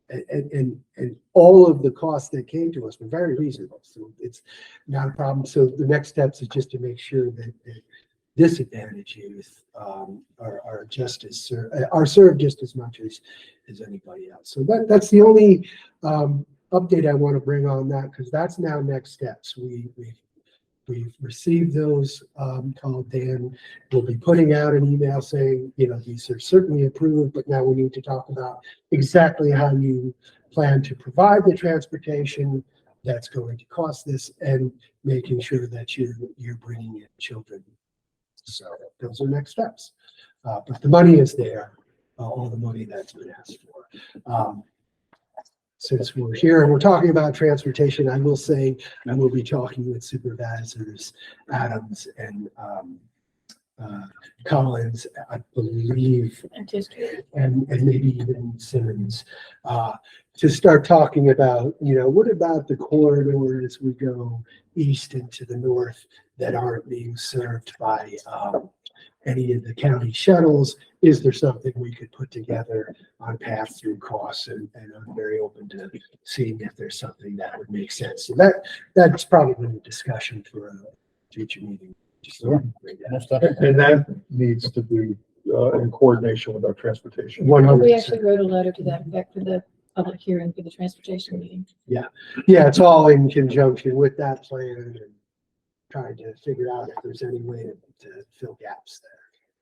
And all of the costs that came to us were very reasonable, so it's not a problem. So the next steps is just to make sure that disadvantaged youth are just as are served just as much as anybody else. So that's the only update I want to bring on that, because that's now next steps. We've received those. Called Dan will be putting out an email saying, these are certainly approved, but now we need to talk about exactly how you plan to provide the transportation that's going to cost this, and making sure that you're bringing in children. So those are next steps. But the money is there, all the money that's been asked for. Since we're here and we're talking about transportation, I will say I will be talking with Supervisors Adams and Collins, I believe, and maybe even Simmons, to start talking about, what about the corridors we go east into the north that aren't being served by any of the county shuttles? Is there something we could put together on pass-through costs? And I'm very open to seeing if there's something that would make sense. So that's probably a discussion for a future meeting. Sure. And that needs to be in coordination with our transportation. 100%. We actually wrote a letter to that effect for the public hearing for the transportation meeting. Yeah, it's all in conjunction with that plan and trying to figure out if there's any way to fill gaps there.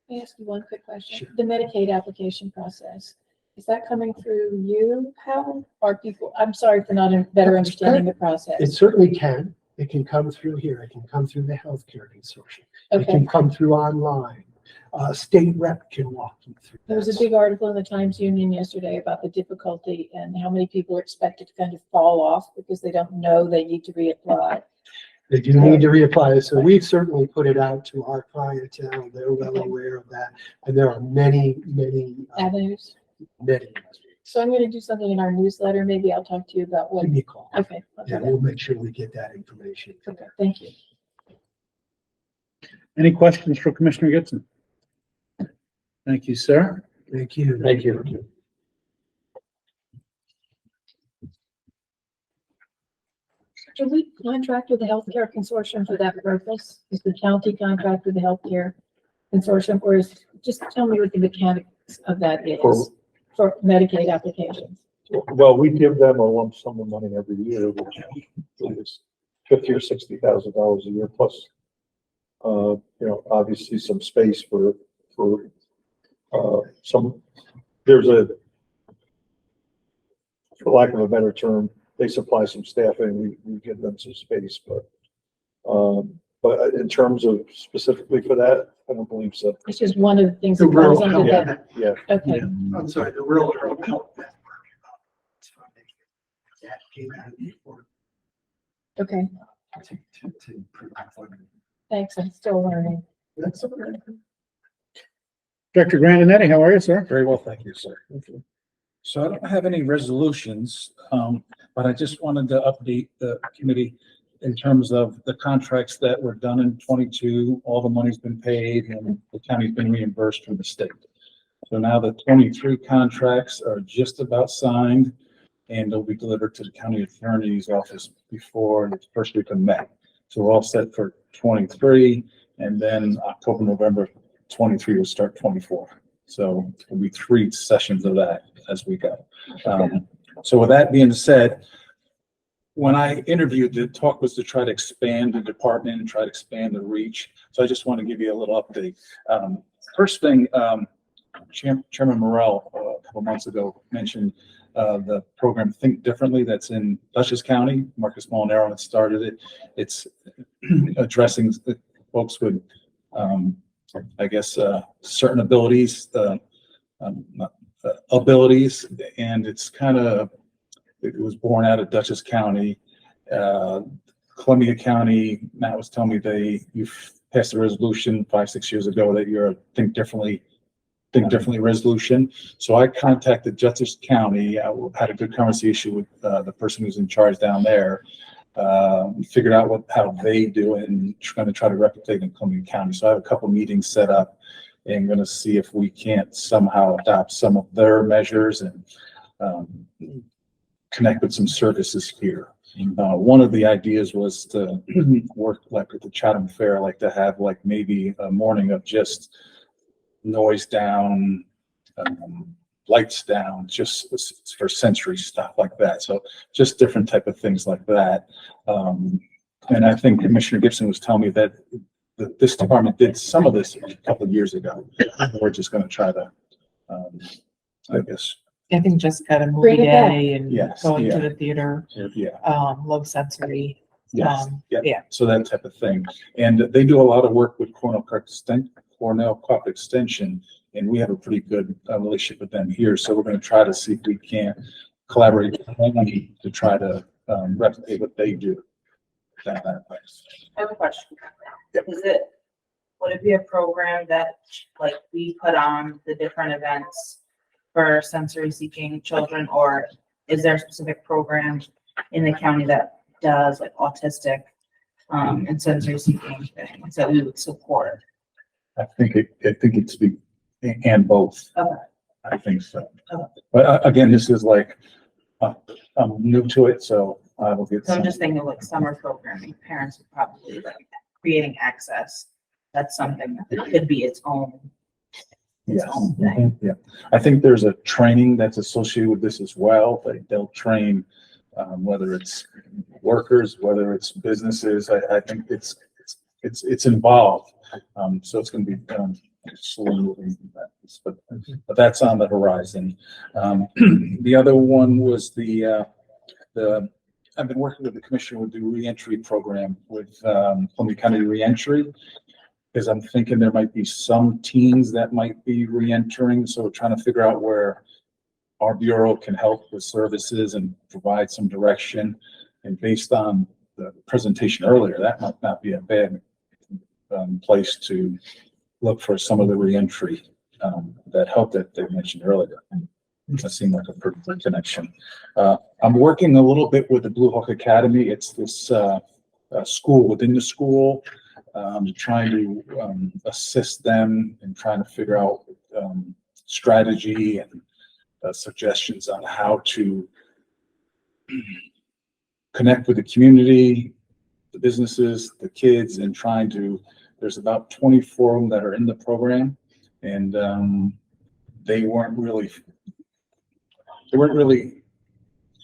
Let me ask you one quick question. Sure. The Medicaid application process, is that coming through you, Hal, or people? I'm sorry for not better understanding the process. It certainly can. It can come through here. It can come through the healthcare consortium. It Okay. can come through online. State rep can walk you through. There was a that. big article in the Times Union yesterday about the difficulty and how many people are expected to kind of fall off because they don't know they need to reapply. They do need to reapply. So we've certainly put it out to our clientele. They're well aware of that. And there are many. Avenues. Many. So I'm going to do something in our newsletter. Maybe I'll talk to you about what. Give me a call. Okay. I'll do Yeah, that. we'll make sure we get that information. Okay. Thank you. Any questions for Commissioner Gibson? Thank you, sir. Thank you. Thank you. Do we contract with the healthcare consortium for that purpose? Is the county contract with the healthcare consortium, or just tell me what the mechanics of that is for Medicaid applications? Well, we give them a lump sum of money every year, which is $50,000 or $60,000 a year plus, obviously some space for some, there's for lack of a better term, they supply some staffing, we give them some space, but in terms of specifically for that, I don't believe so. It's just one of the things The that comes rural under health. that. Yeah. Okay. I'm sorry, the rural health. That came out of the afford Okay. to provide funding. Thanks. I'm still learning. That's okay. Director Grandinetti, how are you, sir? Very well, thank you, sir. So I don't have any resolutions, but I just wanted to update the committee in terms of the contracts that were done in 22. All the money's been paid and the county's been reimbursed from the state. So now the 23 contracts are just about signed and they'll be delivered to the county attorney's office before the first week of May. So we're all set for 23, and then October, November 23 will start 24. So it'll be 3 sessions of that as we go. So with that being said, when I interviewed, the talk was to try to expand the department and try to expand the reach. So I just want to give you a little update. First thing, Chairman Morrell a couple months ago mentioned the program Think Differently that's in Dutchess County. Marcus Molinaro had started it. It's addressing the folks with, certain abilities, and it's kind of, it was born out of Dutchess County. Columbia County, Matt was telling me you've passed a resolution 5-6 years ago that you're a Think Differently resolution. So I contacted Dutchess County. I had a good conversation with the person who's in charge down there. figured out how they do it and trying to replicate in Columbia County. So I have a couple meetings set up and going to see if we can't somehow adopt some of their measures and connect with some services here. One of the ideas was to work like with the Chatham Fair, like to have like maybe a morning of just noise down, lights down, just for sensory stuff like that. So just different type of things like that. And I think Commissioner Gibson was telling me that this department did some of this a couple of years ago. We're just going to try to, I guess. I think just got a Bring movie it back. day and Yes, going yeah. to the theater, Yeah. low sensory. Yes, Yeah. so that type of thing. And they do a lot of work with Cornell Coop Extension, and we have a pretty good relationship with them here. So we're going to try to see if we can't collaborate with them to try to replicate what they do. That place. I have a question. Would it be a program that like we put on the different events for sensory seeking children, or is there a specific program in the county that does like autistic and sensory seeking things that we would support? I think it's and both. Okay. I think so. Okay. But again, this is like, I'm new to it, so I will get So I'm some. just thinking like summer programming, parents would probably like creating access. That's something that could be its own. Yes. Yeah. I think there's a training that's associated with this as well. They'll train, whether it's workers, whether it's businesses. I think it's involved. So it's going to be slowly moving, but that's on the horizon. The other one was I've been working with the commissioner with the reentry program with Columbia County Reentry, because I'm thinking there might be some teens that might be reentering. So we're trying to figure out where our bureau can help with services and provide some direction. And based on the presentation earlier, that might not be a bad place to look for some of the reentry that help that they mentioned earlier. That seemed like a pretty good connection. I'm working a little bit with the Blue Hawk Academy. It's this school within the school. Trying to assist them in trying to figure out strategy and suggestions on how to connect with the community, the businesses, the kids, and there's about 24 of them that are in the program, and they weren't really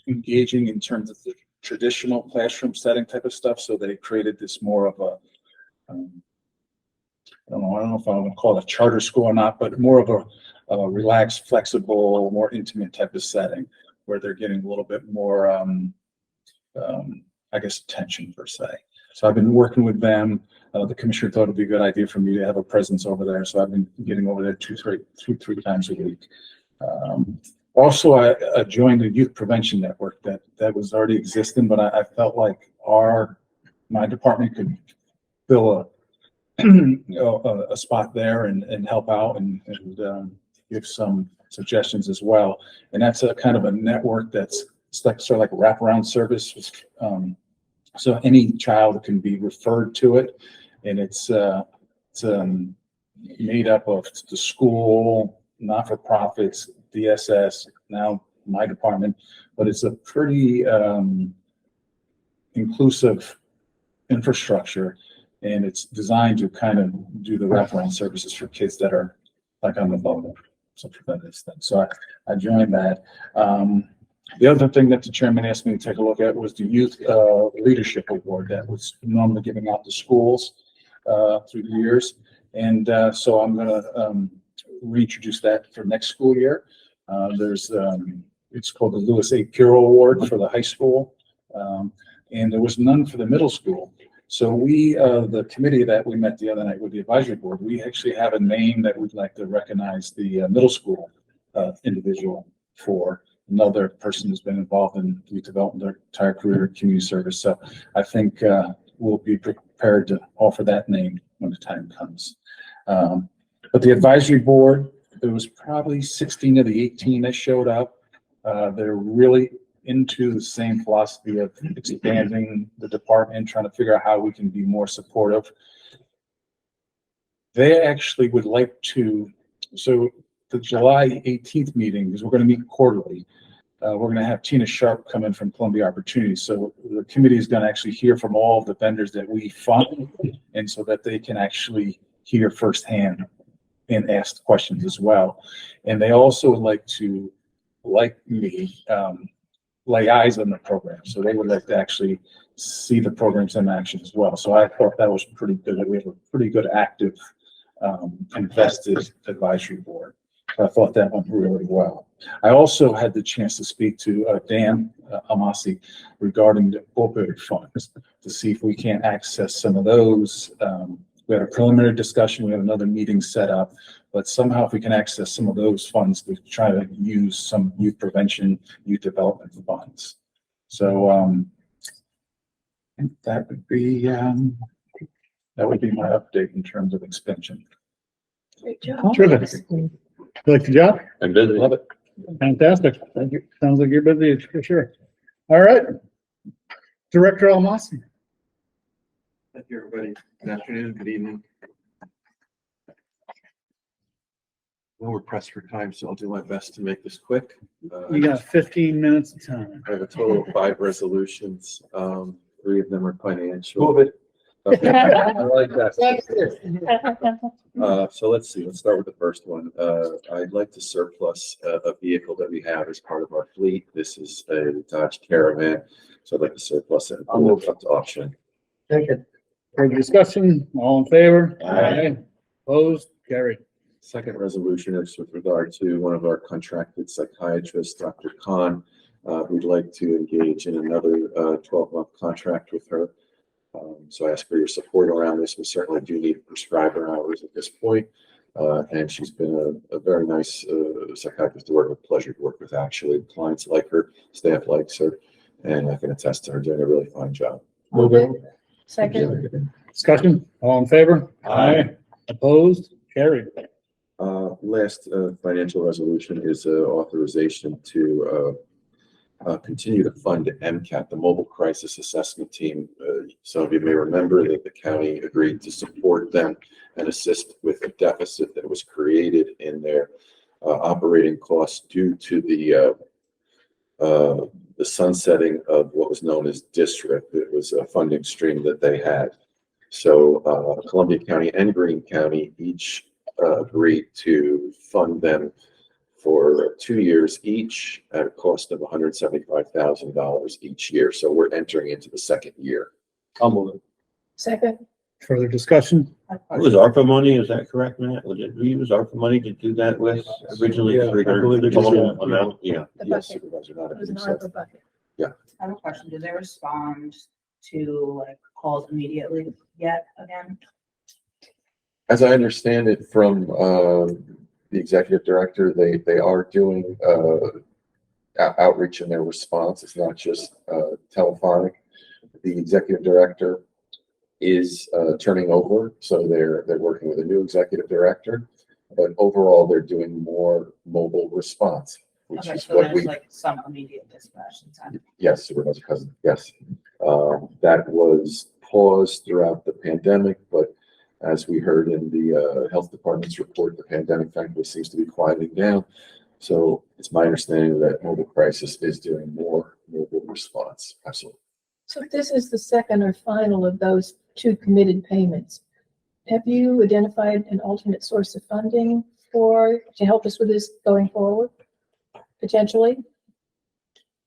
engaging in terms of the traditional classroom setting type of stuff. So they created this more of a I don't know if I want to call it a charter school or not, but more of a relaxed, flexible, more intimate type of setting where they're getting a little bit more, I guess, attention per se. So I've been working with them. The commissioner thought it'd be a good idea for me to have a presence over there. So I've been getting over there two, three times a week. Also, I joined the Youth Prevention Network that was already existing, but I felt like my department could fill a spot there and help out and give some suggestions as well. And that's a kind of a network that's sort of like a wraparound service. So any child can be referred to it, and it's made up of the school, not-for-profits, DSS, now my department, but it's a pretty inclusive infrastructure, and it's designed to kind of do the wraparound services for kids that are like on the bubble. So I joined that. The other thing that the chairman asked me to take a look at was the Youth Leadership Award that was normally giving out to schools through the years. And so I'm going to reintroduce that for next school year. It's called the Lewis A. Puro Award for the high school. And there was none for the middle school. So the committee that we met the other night with the advisory board, we actually have a name that we'd like to recognize the middle school individual for. Another person who's been involved in youth development their entire career in community service. So I think we'll be prepared to offer that name when the time comes. But the advisory board, there was probably 16 of the 18 that showed up. They're really into the same philosophy of expanding the department, trying to figure out how we can be more supportive. They actually would like to, so the July 18th meeting, because we're going to meet quarterly, we're going to have Tina Sharp come in from Columbia Opportunities. So the committee is going to actually hear from all of the vendors that we fund, and so that they can actually hear firsthand and ask questions as well. And they also would like to, like me, lay eyes on the program. So they would like to actually see the programs in action as well. So I thought that was pretty good, that we have a pretty good active invested advisory board. So I thought that went really well. I also had the chance to speak to Dan Amasi regarding the opioid funds to see if we can't access some of those. We had a preliminary discussion. We have another meeting set up, but somehow if we can access some of those funds to try to use some youth prevention, youth development funds. So I think that would be my update in terms of expansion. Great job. Terrific. You like the job? I'm busy. Love it. Fantastic. Thank you. Sounds like you're busy for sure. All right. Director Almasi. Thank you, everybody. Good afternoon, good evening. Well, we're pressed for time, so I'll do my best to make this quick. You got 15 minutes of time. I have a total of 5 resolutions. 3 of them are financial. Move it. Okay. I like that. So let's see, let's start with the first one. I'd like to surplus a vehicle that we have as part of our fleet. This is a Dodge Caravan. So I'd like to surplus it. I'll move up to auction. Second. Further discussion, all in favor? Aye. Opposed, carried. Second resolution is with regard to one of our contracted psychiatrists, Dr. Khan. We'd like to engage in another 12-month contract with her. So I ask for your support around this. We certainly do need prescriber hours at this point. And she's been a very nice psychiatrist to work with, pleasure to work with, actually. Clients like her, staff likes her, and I can attest to her doing a really fine job. Move it. Second. Discussion, all in favor? Aye. Opposed, carried. Last financial resolution is authorization to continue to fund MCAT, the Mobile Crisis Assessment Team. Some of you may remember that the county agreed to support them and assist with a deficit that was created in their operating costs due to the sunsetting of what was known as district. It was a funding stream that they had. So Columbia County and Greene County each agreed to fund them for 2 years each at a cost of $175,000 each year. So we're entering into the second year. I'll move it. Second. Further discussion? It was ARPA money, is that correct, Matt? Was it, we use ARPA money to do that with originally? Yeah, I believe it is, Total yeah. amount? Yeah. The Yes, bucket. Supervisor, not It was an a ARPA bucket. I have a question. Do they respond to like calls immediately yet again? As I understand it from the executive director, they are doing outreach in their response. It's not just telephonic. The executive director is turning over, so they're working with a new executive director. But overall, they're doing more mobile response, which Okay, is so what there's we. like some immediate dispatch in time. Yes, Supervisor Cousin, yes. That was paused throughout the pandemic, but as we heard in the health department's report, the pandemic thankfully seems to be quieting down. So it's my understanding that Mobile Crisis is doing more mobile response. Absolutely. So this is the second or final of those 2 committed payments. Have you identified an alternate source of funding to help us with this going forward, potentially?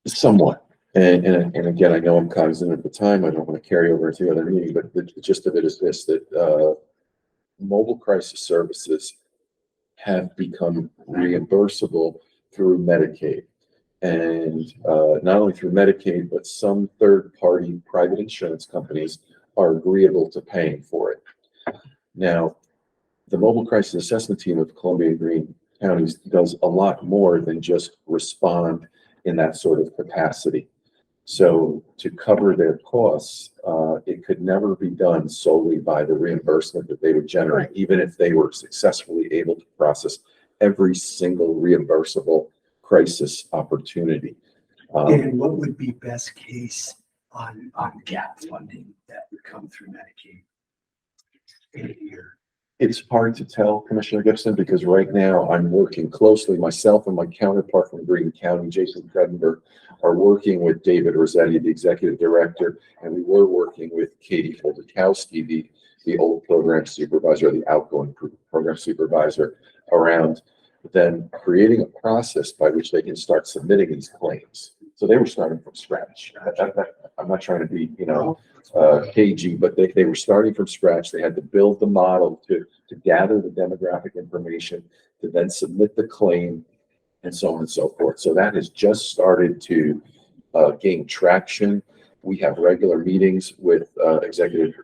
Somewhat. And again, I know I'm cognizant of the time. I don't want to carry over into the other meeting, but the gist of it is this, that mobile crisis services have become reimbursable through Medicaid. And not only through Medicaid, but some third-party private insurance companies are agreeable to paying for it. Now, the Mobile Crisis Assessment Team of Columbia and Greene Counties does a lot more than just respond in that sort of capacity. So to cover their costs, it could never be done solely by the reimbursement that they would generate, even if they were successfully able to process every single reimbursable crisis opportunity. And what would be best case on gap funding that would come through Medicaid in a year? It's hard to tell, Commissioner Gibson, because right now I'm working closely, myself and my counterpart from Greene County, Jason Kredenberg, are working with David Rossetti, the executive director, and we were working with Katie Foldakowski, the old program supervisor, the outgoing program supervisor, around then creating a process by which they can start submitting these claims. So they were starting from scratch. I'm not trying to be, cagey, but they were starting from scratch. They had to build the model to gather the demographic information, to then submit the claim, and so on and so forth. So that has just started to gain traction. We have regular meetings with Executive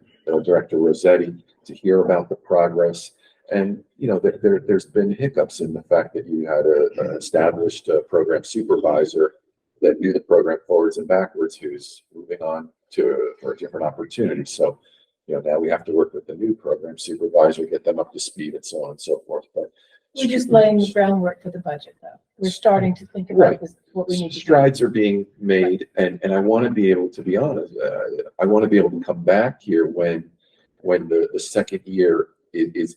Director Rossetti to hear about the progress. And, there's been hiccups in the fact that you had an established program supervisor that knew the program forwards and backwards, who's moving on for a different opportunity. So, now we have to work with the new program supervisor, get them up to speed and so on and so forth. But We're just laying the groundwork for the budget, though. We're starting to think about Right. what we need to do. strides are being made, and I want to be able to be honest. I want to be able to come back here when the second year is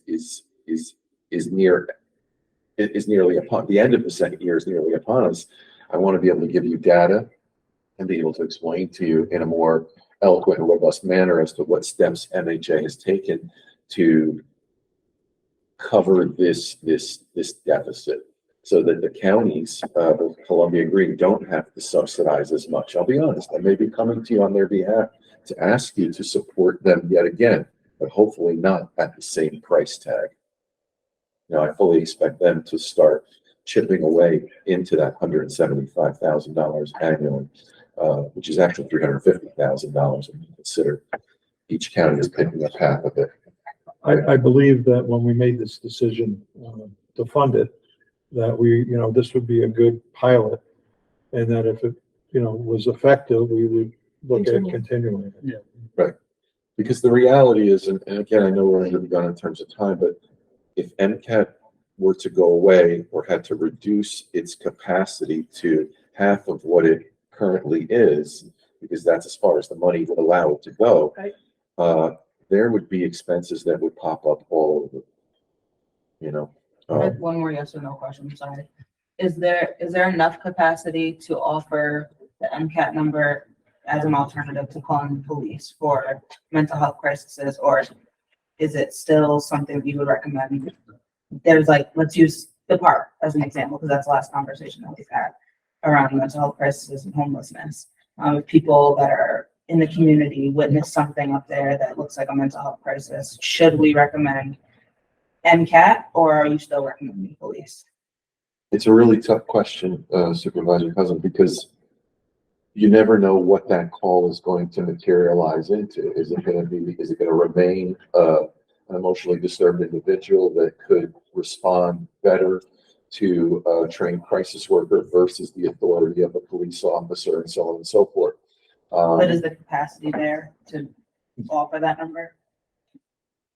nearly upon the end of the second year is nearly upon us. I want to be able to give you data and be able to explain to you in a more eloquent and robust manner as to what steps MHA has taken to cover this deficit, so that the counties of Columbia and Greene don't have to subsidize as much. I'll be honest, I may be coming to you on their behalf to ask you to support them yet again, but hopefully not at the same price tag. I fully expect them to start chipping away into that $175,000 annually, which is actually $350,000 when you consider each county is picking up half of it. I believe that when we made this decision to fund it, that this would be a good pilot, and that if it, was effective, we would look at continuing it. Yeah. Right. Because the reality is, and again, I know we're under the gun in terms of time, but if MCAT were to go away or had to reduce its capacity to half of what it currently is, because that's as far as the money would allow it to go, Right. There would be expenses that would pop up all over, I had one more yes or no question, I'm sorry. Is there enough capacity to offer the MCAT number as an alternative to calling the police for mental health crises, or is it still something you would recommend? There's let's use the park as an example, because that's the last conversation that we've had around mental health crisis and homelessness. People that are in the community witness something up there that looks like a mental health crisis. Should we recommend MCAT, or are you still recommending police? It's a really tough question, Supervisor Cousin, because you never know what that call is going to materialize into. Is it going to remain an emotionally disturbed individual that could respond better to a trained crisis worker versus the authority of a police officer, and so on and so forth? But is the capacity there to offer that number?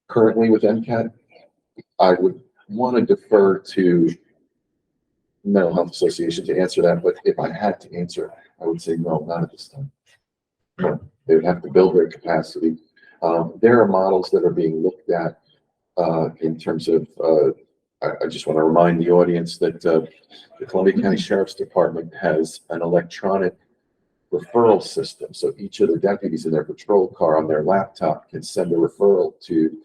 Currently with MCAT, I would want to defer to Mental Health Association to answer that, but if I had to answer, I would say no, not at this time. No, they would have to build their capacity. There are models that are being looked at in terms of, I just want to remind the audience that the Columbia County Sheriff's Department has an electronic referral system. So each of the deputies in their patrol car on their laptop can send a referral to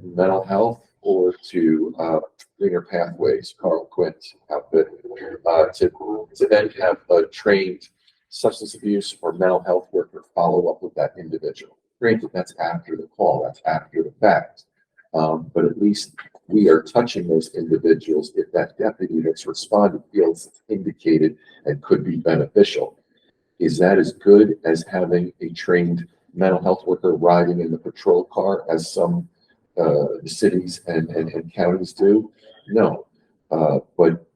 mental health or to Greener Pathways, Carl Quint's outfit, to then have a trained substance abuse or mental health worker follow up with that individual. Granted, that's after the call, that's after the fact. But at least we are touching those individuals if that deputy that's responded feels it's indicated and could be beneficial. Is that as good as having a trained mental health worker riding in the patrol car as some cities and counties do? No. But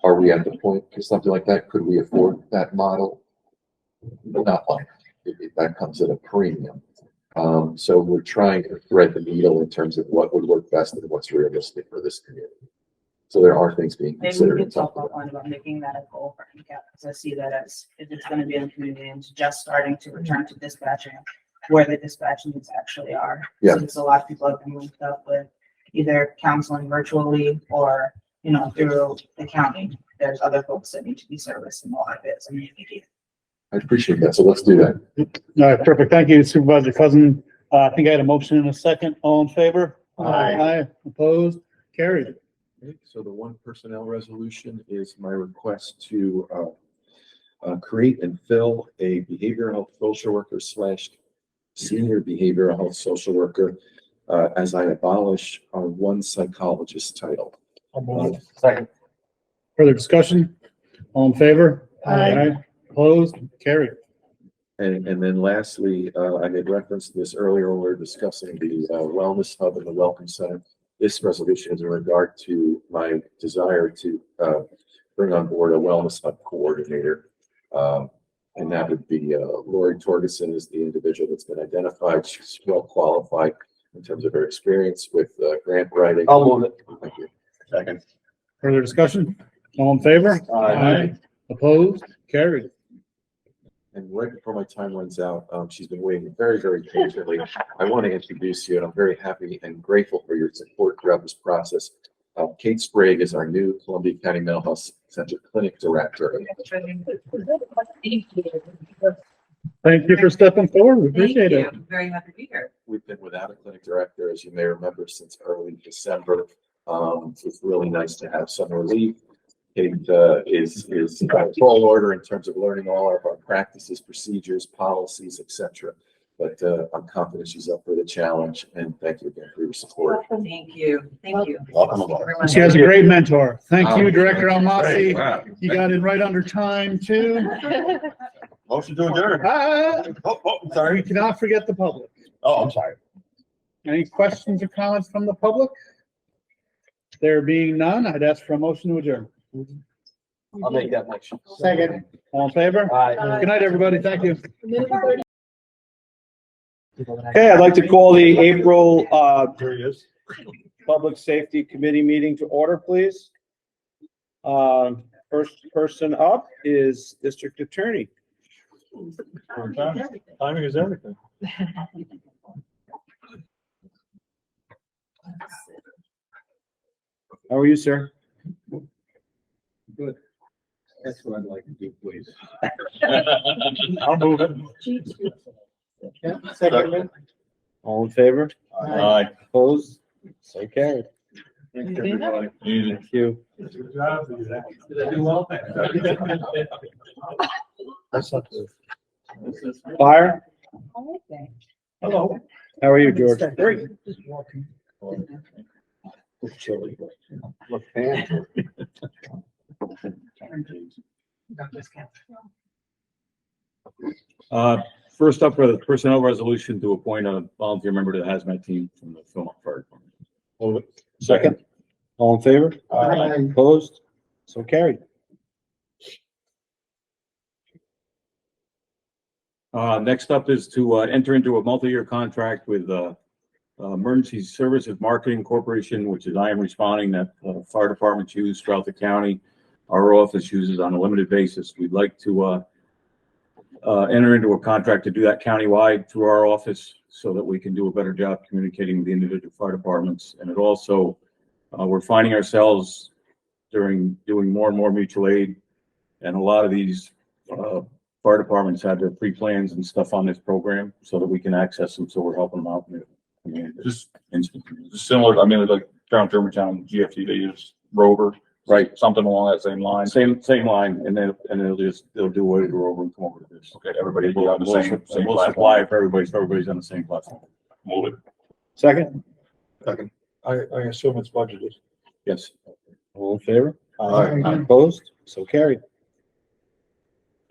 are we at the point for something like that? Could we afford that model? Not like that comes at a premium. So we're trying to thread the needle in terms of what would work best and what's realistic for this community. So there are things being Maybe we considered. could talk offline about making that a goal for NCAP, because I see that as, if it's gonna be in the community and just starting to return to dispatching, where the dispatch needs actually are. Yeah. Since a lot of people have been moved up with either counseling virtually or, you know, through the county. There's other folks that need to be serviced in a lot of it, and immediate. I appreciate that. So let's do that. All right, perfect. Thank you, Supervisor Cousin. I think I had a motion in a second. All in favor? Aye. Opposed? Carried. Okay, so the one personnel resolution is my request to create and fill a behavioral health social worker / senior behavioral health social worker as I abolish our one psychologist title. Second. Further discussion? All in favor? Aye. Opposed? Carried. And then lastly, I made reference to this earlier when we were discussing the wellness hub and the welcome center. This resolution is in regard to my desire to bring on board a wellness hub coordinator. And that would be Lori Torgerson is the individual that's been identified. She's well qualified in terms of her experience with grant writing. I'll move it. Thank you. Second. Further discussion? All in favor? Opposed? Carried. And right before my time runs out, she's been waiting very, very patiently. I want to introduce you, and I'm very happy and grateful for your support throughout this process. Kate Sprague is our new Columbia County Mental Health Center Clinic Director. Thank you for stepping forward. We appreciate it. Very happy to be here. We've been without a clinic director, as you may remember, since early December. It's really nice to have some relief. Kate is in full order in terms of learning all of our practices, procedures, policies, etc. But I'm confident she's up for the challenge, and thank you again for your support. Thank you. Thank you. Welcome aboard. She has a great mentor. Thank you, Director Almasi. Wow. You got in right under time too. Motion to adjourn. Oh, We sorry. cannot forget the public. Oh, I'm sorry. Any questions or comments from the public? There being none, I'd ask for a motion to adjourn. I'll make that motion. Second. All in favor? Aye. Good night, everybody. Thank you. Okay, I'd like to call the April, There he is. Public Safety Committee meeting to order, please. First person up is District Attorney. Timing is everything. How are you, sir? Good. That's what I'd like to do, please. I'll move it. Second. All in favor? Aye. Opposed? So carried. Thanks, everybody. Thank you. Good job. Did I do well? That's not good. Fire? Hello. How are you, George? Great. Chilly. Look, man. First up for the personnel resolution to appoint a volunteer member to the hazmat team from the Philmont Fire Department. Move it. Second. All in favor? Aye. Opposed? So carried. Next up is to enter into a multi-year contract with Emergency Services Marketing Corporation, which is I Am Responding, that fire departments use throughout the county. Our office uses on a limited basis. We'd like to enter into a contract to do that countywide through our office so that we can do a better job communicating with the individual fire departments. And it also, we're finding ourselves doing more and more mutual aid. And a lot of these fire departments have their pre-plans and stuff on this program so that we can access them. So we're helping them out. Just similar, I mean, like down Germantown, GFT, they use Rover, Right. something along that same line. Same line, and then they'll do away with Rover and come over to this. Okay, everybody will be on the same We'll platform. supply it for everybody, so everybody's on the same platform. Move it. Second. I assume it's budgeted. Yes. All in favor? Aye. Opposed? So carried.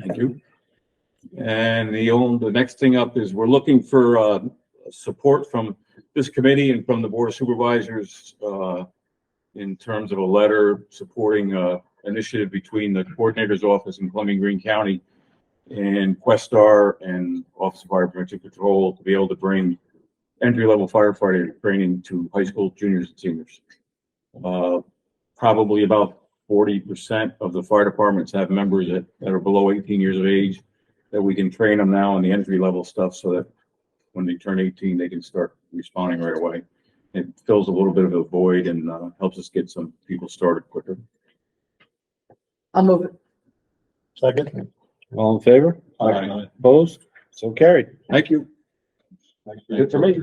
Thank you. And the next thing up is we're looking for support from this committee and from the Board of Supervisors in terms of a letter supporting initiative between the Coordinator's Office in Columbia Green County and Questar and Office of Fire Prevention Control to be able to bring entry-level firefighter training to high school juniors and seniors. probably about 40% of the fire departments have members that are below 18 years of age, that we can train them now on the entry level stuff so that when they turn 18, they can start responding right away. It fills a little bit of a void and helps us get some people started quicker. I'll move it. Second. All in favor? Aye. Opposed? So carried. Thank you. Good for me.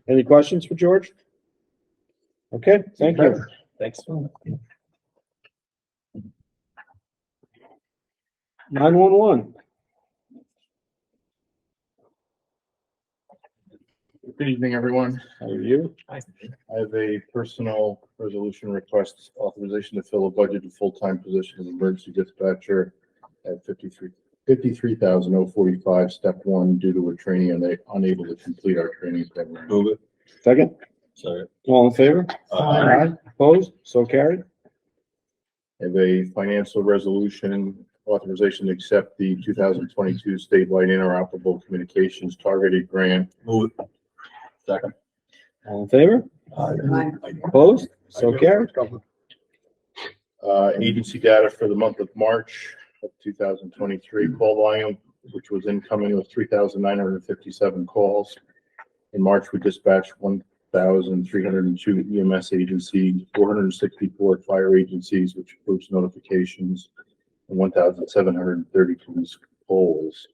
Any questions for George? Okay, thank you. Thanks. 911. Good evening, everyone. How are you? I have a personal resolution request authorization to fill a budgeted full-time position of emergency dispatcher at 53,045, step one, due to a training and they unable to complete our training program. Move it. Second? Sorry. All in favor? Aye. Opposed? So carried. I have a financial resolution authorization to accept the 2022 statewide interoperable communications targeted grant. Move it. Second. All in favor? Aye. Opposed? So carried. Agency data for the month of March of 2023, call volume, which was incoming, was 3,957 calls. In March, we dispatched 1,302 EMS agencies, 464 fire agencies, which includes notifications, and 1,730 police polls,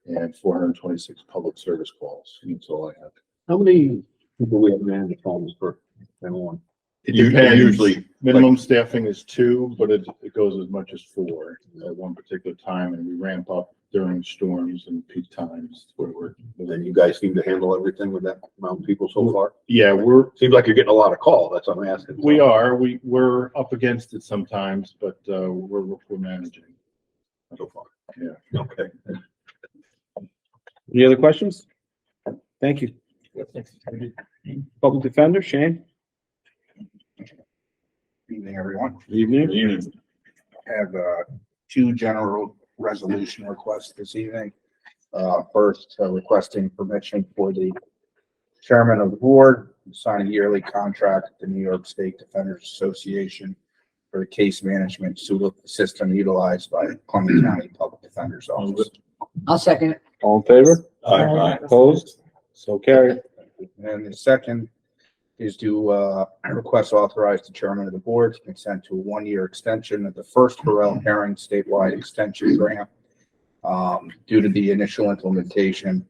and 426 public service calls. And that's all I have. How many people we have managed phones per one? It depends. Usually, minimum staffing is 2, but it goes as much as 4 at one particular time, and we ramp up during storms and peak times where we're. And then you guys seem to handle everything with that amount of people so far? Yeah, Seems like you're getting a lot of calls. That's what I'm asking. we are, we're up against it sometimes, but, we're managing. So far. Yeah. Okay. Any other questions? Thank you. Public Defender, Shane? Evening, everyone. Evening. Have two general resolution requests this evening. First, requesting permission for the chairman of the board to sign a yearly contract with the New York State Defenders Association for the case management system utilized by Columbia County Public Defender's Office. I'll second it. All in favor? Aye. Opposed? So carried. And the second is to request authorize the chairman of the board to consent to a 1-year extension of the first Burrell Herring statewide extension grant. Due to the initial implementation,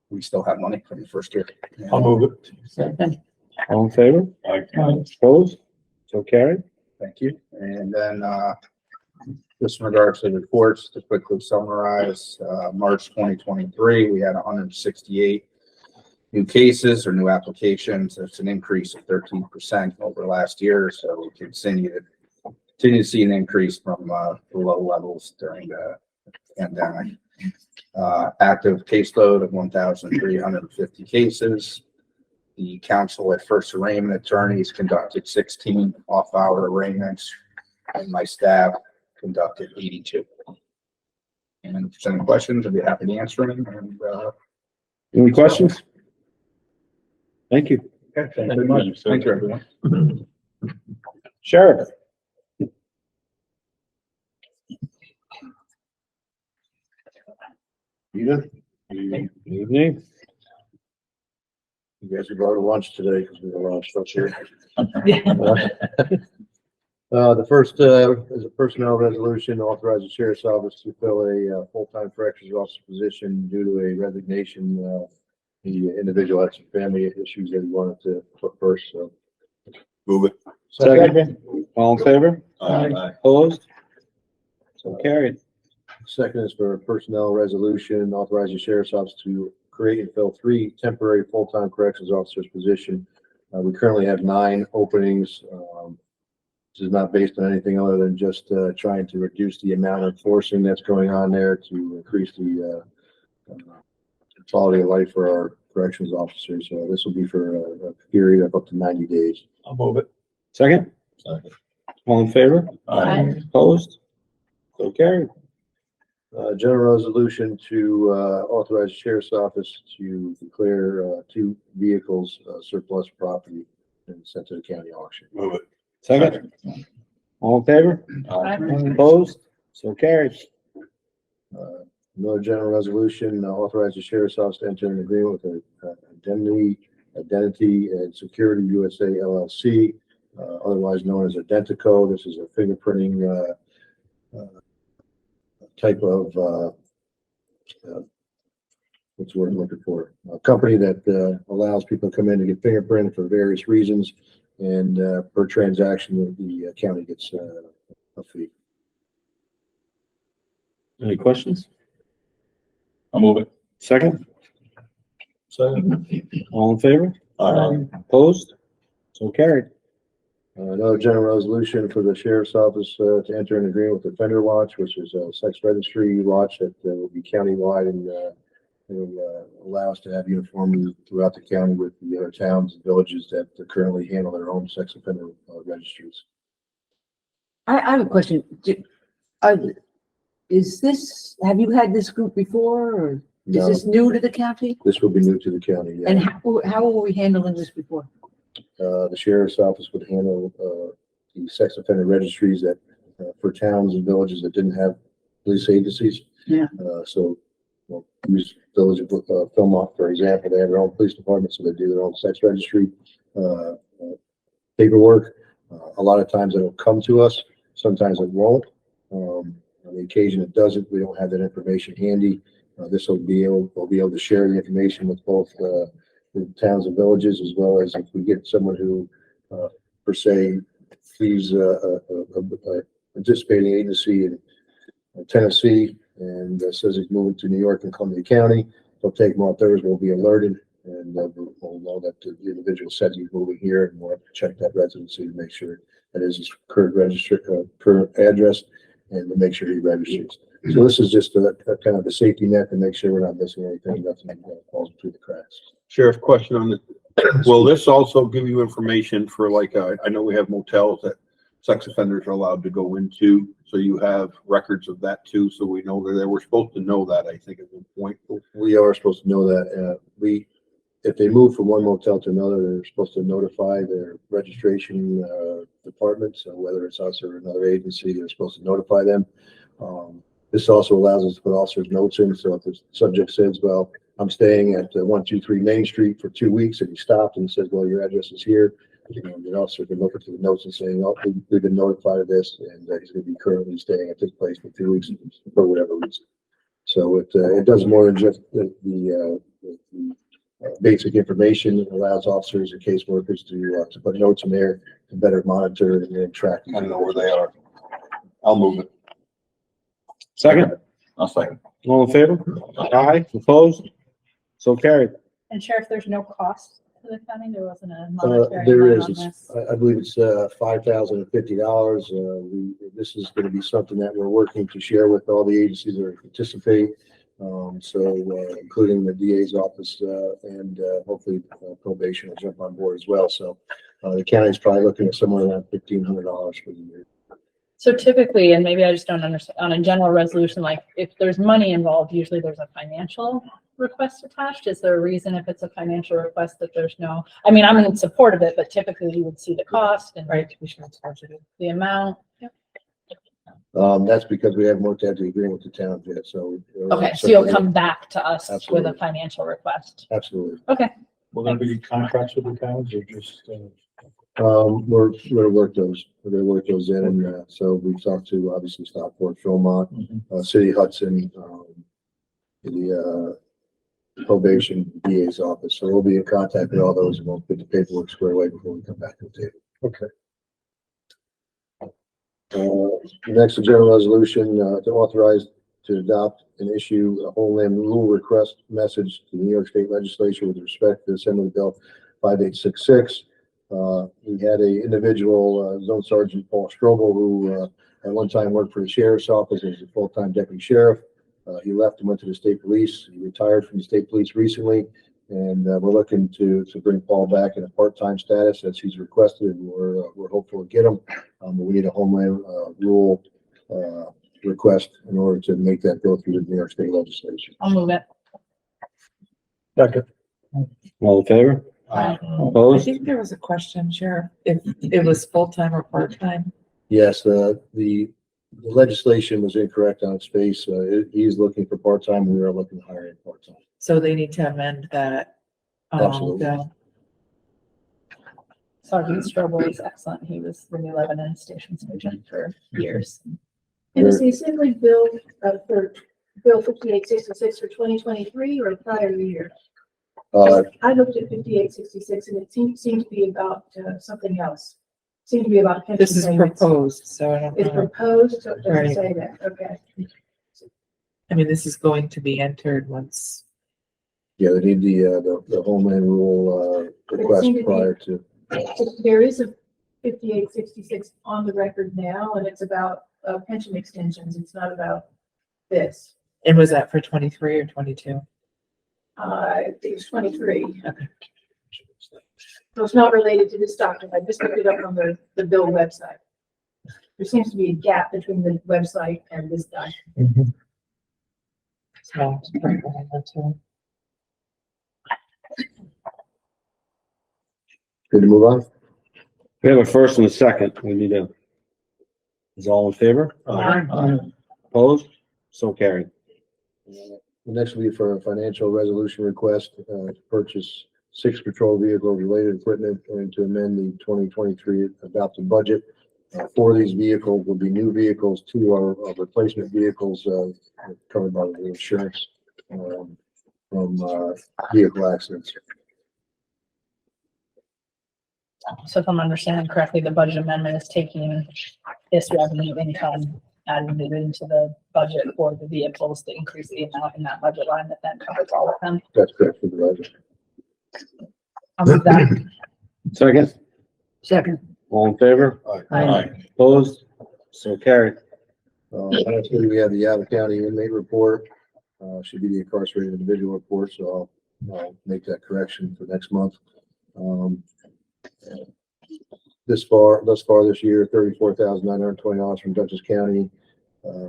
we still have money from the first year. I'll move it. Second. All in favor? Opposed? So carried. Thank you. And then, just in regards to the reports, to quickly summarize, March 2023, we had 168 new cases or new applications. That's an increase of 13% over last year. So we continue to see an increase from the low levels during the pandemic. Active caseload of 1,350 cases. The council at First Arraignment Attorneys conducted 16 off-hour arraignments, and my staff conducted 82. And if there's any questions, I'd be happy to answer them. And, Any questions? Thank you. okay, thank you very much. Thank you, everyone. Sheriff? Evening. You guys are going to lunch today because we have a lot of stuff here. The first is a personnel resolution authorizing the sheriff's office to fill a full-time corrections officer position due to a resignation. The individual had some family issues that he wanted to put first, so. Move it. Second. All in favor? Aye. Opposed? So carried. Second is for a personnel resolution authorizing the sheriff's office to create and fill 3 temporary full-time corrections officers position. We currently have 9 openings. This is not based on anything other than just trying to reduce the amount of forcing that's going on there to increase the quality of life for our corrections officers. This will be for a period of up to 90 days. I'll move it. Second? Second. All in favor? Aye. Opposed? So carried. General resolution to authorize the sheriff's office to declare 2 vehicles surplus property and sent to the county auction. Move it. Second. All in favor? Opposed? So carried. Another general resolution authorizes the sheriff's office to enter an agreement with Identity and Security USA LLC, otherwise known as Identico. This is a fingerprinting type of what's the word I'm looking for? A company that allows people to come in to get fingerprinted for various reasons, and per transaction, the county gets a fee. Any questions? I'll move it. Second. Second. All in favor? Opposed? So carried. Another general resolution for the sheriff's office to enter an agreement with Offender Watch, which is a sex registry watch that will be countywide and will allow us to have uniformity throughout the county with the other towns and villages that currently handle their own sex offender registries. I have a question. Have you had this group before, or is No. this new to the county? This will be new to the county. Yeah. And how were we handling this before? The sheriff's office would handle the sex offender registries that for towns and villages that didn't have police agencies. Yeah. So, well, use Village of Philmont, for example. They have their own police department, so they do their own sex registry paperwork. A lot of times it'll come to us. Sometimes it won't. On the occasion it doesn't, we don't have that information handy. We'll be able to share the information with both the towns and villages, as well as if we get someone who, per se, sees a participating agency in Tennessee and says he's moving to New York and Columbia County. They'll take them off theirs. We'll be alerted, and we'll know that the individual said he's moving here, and we'll have to check that residency to make sure that is his current address, and to make sure he registers. So this is just a kind of a safety net to make sure we're not missing anything, nothing falls through the cracks. Sheriff, question on the, will this also give you information for like, I know we have motels that sex offenders are allowed to go into, so you have records of that too, so we know that we're supposed to know that, I think, at one point. We are supposed to know that. If they move from one motel to another, they're supposed to notify their registration department. So whether it's us or another agency, they're supposed to notify them. This also allows us to put officers' notes in. So if the subject says, well, I'm staying at 123 Main Street for 2 weeks, and he stopped and says, well, your address is here, the officer can look at the notes and saying, oh, we've been notified of this, and he's going to be currently staying at this place for 2 weeks for whatever reason. So it does more than just the basic information. It allows officers and caseworkers to put notes in there to better monitor and track. I don't know where they are. I'll move it. Second. I'll second. All in favor? Aye. Opposed? So carried. And Sheriff, there's no cost to the county? There wasn't a monetary There amount is. on this? I believe it's $5,050. This is going to be something that we're working to share with all the agencies that participate. Including the DA's office and hopefully probation will jump on board as well. So the county's probably looking at somewhere around $1,500 for the year. So typically, and maybe I just don't understand, on a general resolution, like if there's money involved, usually there's a financial request attached. Is there a reason if it's a financial request that there's no, I mean, I'm in support of it, but typically you would see the cost and the amount. That's because we haven't worked out the agreement with the town yet, so. Okay, so you'll come back to us with Absolutely. a financial request. Absolutely. Okay. Will there be contracts with the towns or just, We're gonna work those, in, and, so we've talked to, obviously, Stockport, Philmont, City Hudson, the, probation DA's office, so we'll be in contact with all those, and we'll get the paperwork squared away before we come back to the table. okay. Next, a general resolution, to authorize to adopt and issue a Homeland Rule Request message to the New York State Legislature with respect to Assembly Bill 5866. We had a individual, Zone Sergeant Paul Strobel, who at one time worked for the Sheriff's Office as a full-time deputy sheriff. He left and went to the state police. He retired from the state police recently, and we're looking to bring Paul back in a part-time status as he's requested, and we're hopeful to get him. But we need a Homeland Rule request in order to make that go through the New York State Legislature. I'll move it. Second. All in favor? I Opposed? think there was a question, Sheriff, if it was full-time or part-time. Yes, the legislation was incorrect on its face. He's looking for part-time, we are looking to hire him part-time. So they need to amend that. Absolutely. bill. Sergeant Strobel is excellent. He was the New Lebanon Station Sergeant for years. And is the Assembly bill for Bill 5866 for 2023 or a prior year? I looked at 5866 and it seemed to be about something else. Seemed to be about pension This is payments. proposed, so I don't It's know. proposed, so it doesn't Right. say that, okay. I mean, this is going to be entered once. Yeah, they need the Homeland Rule, request seemed to be- prior to. There is a 5866 on the record now, and it's about pension extensions. It's not about this. And was that for 23 or 22? I think it's 23. So it's not related to this document. I just looked it up on the bill website. There seems to be a gap between the website and this document. So, it's pretty good, too. Good to move on? We have a first and a second. We need a, is all in favor? Opposed? So carried. The next will be for a financial resolution request, to purchase 6 patrol vehicles, related equipment, and to amend the 2023 adopted budget. 4 of these vehicles will be new vehicles, 2 are replacement vehicles, covered by the insurance, from vehicle accidents. So if I'm understanding correctly, the budget amendment is taking this revenue income, adding it into the budget for the vehicles to increase the amount in that budget line that then covers all of them. That's correct for the budget. I'll move that. Second, Second. all in favor? Aye. Opposed? So carried. Lastly, we have the Alva County inmate report, should be the incarcerated individual report, so I'll make that correction for next month. Thus far this year, $34,920 from Dutchess County,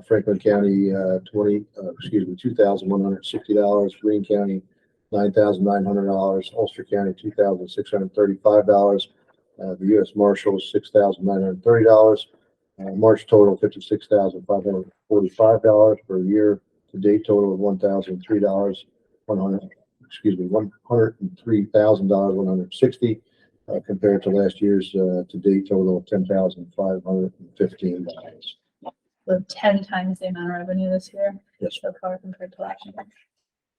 Franklin County, $2,160, Greene County, $9,900, Ulster County, $2,635, the U.S. Marshals, $6,930, March total, $56,545 for a year to date total of $1,003, $103,160. Compared to last year's to date total of $10,515. So 10 times the amount of revenue this year. Yes. So far compared to last year.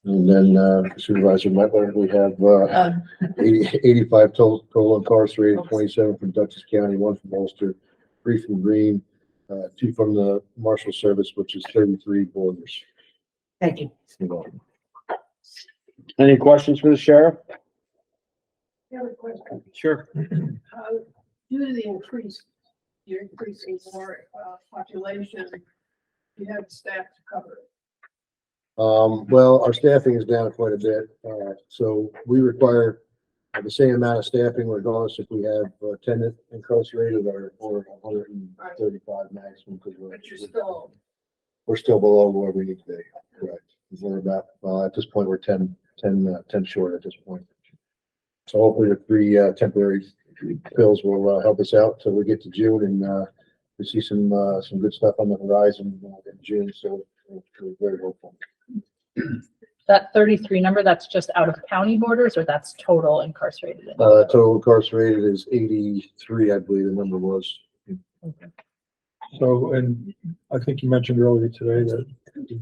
And then Supervisor Mettler, we have 85 total incarcerated, 27 from Dutchess County, 1 from Ulster, 3 from Greene, 2 from the Marshal Service, which is 33 borders. Thank you. You're welcome. Any questions for the sheriff? I have a question. Sure. Due to the you're increasing more population, you have staff to cover it. Well, our staffing is down quite a bit, so we require the same amount of staffing regardless if we have 10 incarcerated or 135 maximum, because But you're we're still below where we need to be. Correct. We're about, at this point, we're 10 short at this point. So hopefully the 3 temporary bills will help us out till we get to June, and we see some good stuff on the horizon in June, so we're very hopeful. That 33 number, that's just out of county borders or that's total incarcerated? Total incarcerated is 83, I believe the number was. So, and I think you mentioned earlier today that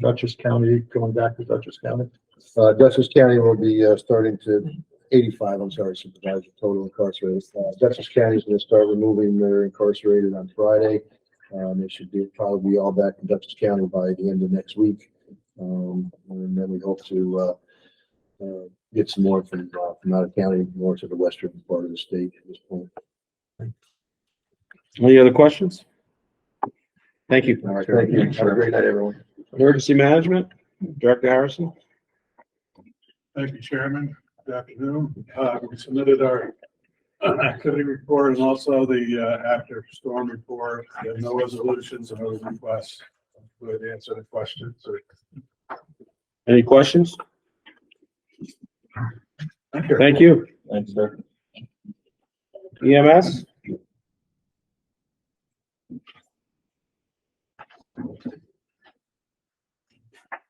Dutchess County, going back to Dutchess County. Dutchess County will be starting to 85, I'm sorry, Supervisor, total incarcerated. Dutchess County is going to start removing their incarcerated on Friday. They should probably be all back in Dutchess County by the end of next week. And then we hope to get some more from out of county, more to the western part of the state at this point. Any other questions? Thank you. All right, thank you. Have a great night, everyone. Emergency Management, Director Harrison. Thank you, Chairman. Good afternoon. We submitted our activity report and also the after storm report. We have no resolutions and no requests. Would answer the questions. Any questions? Thank you. Thank you. Thanks, sir. EMS?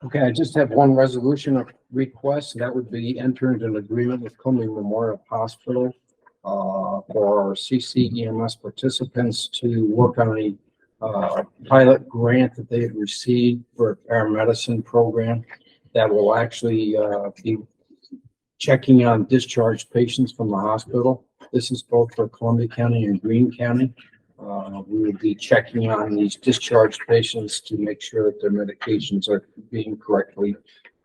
Okay, I just have one resolution of request. That would be entering an agreement with Columbia Memorial Hospital for our CCEMS participants to work on a pilot grant that they have received for a paramedicine program that will actually be checking on discharged patients from the hospital. This is both for Columbia County and Greene County. We will be checking on these discharged patients to make sure that their medications are being correctly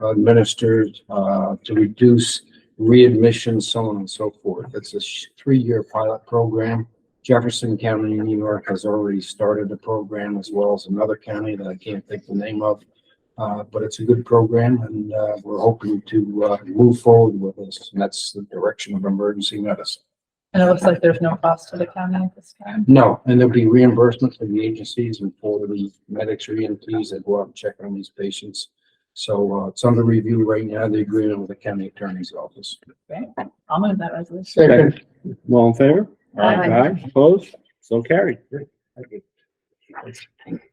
administered to reduce readmissions, so on and so forth. It's a 3-year pilot program. Jefferson County in New York has already started the program, as well as another county that I can't think the name of. But it's a good program, and we're hoping to move forward with this. And that's the direction of emergency medicine. And it looks like there's no cost to the county at this time. No, and there'll be reimbursement for the agencies and for the medics or EMTs that go out and check on these patients. So it's under review right now, the agreement with the county attorney's office. Okay, I'll move that resolution. Second. All in favor? Aye. Opposed? So carried. Thank you.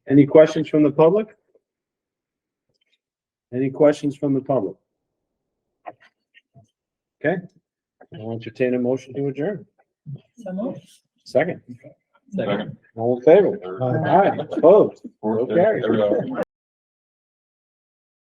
Any questions from the public? Any questions from the public? Okay. I'll entertain a motion to adjourn. So moved. Second. Second. All in favor? Aye. Opposed? So carried.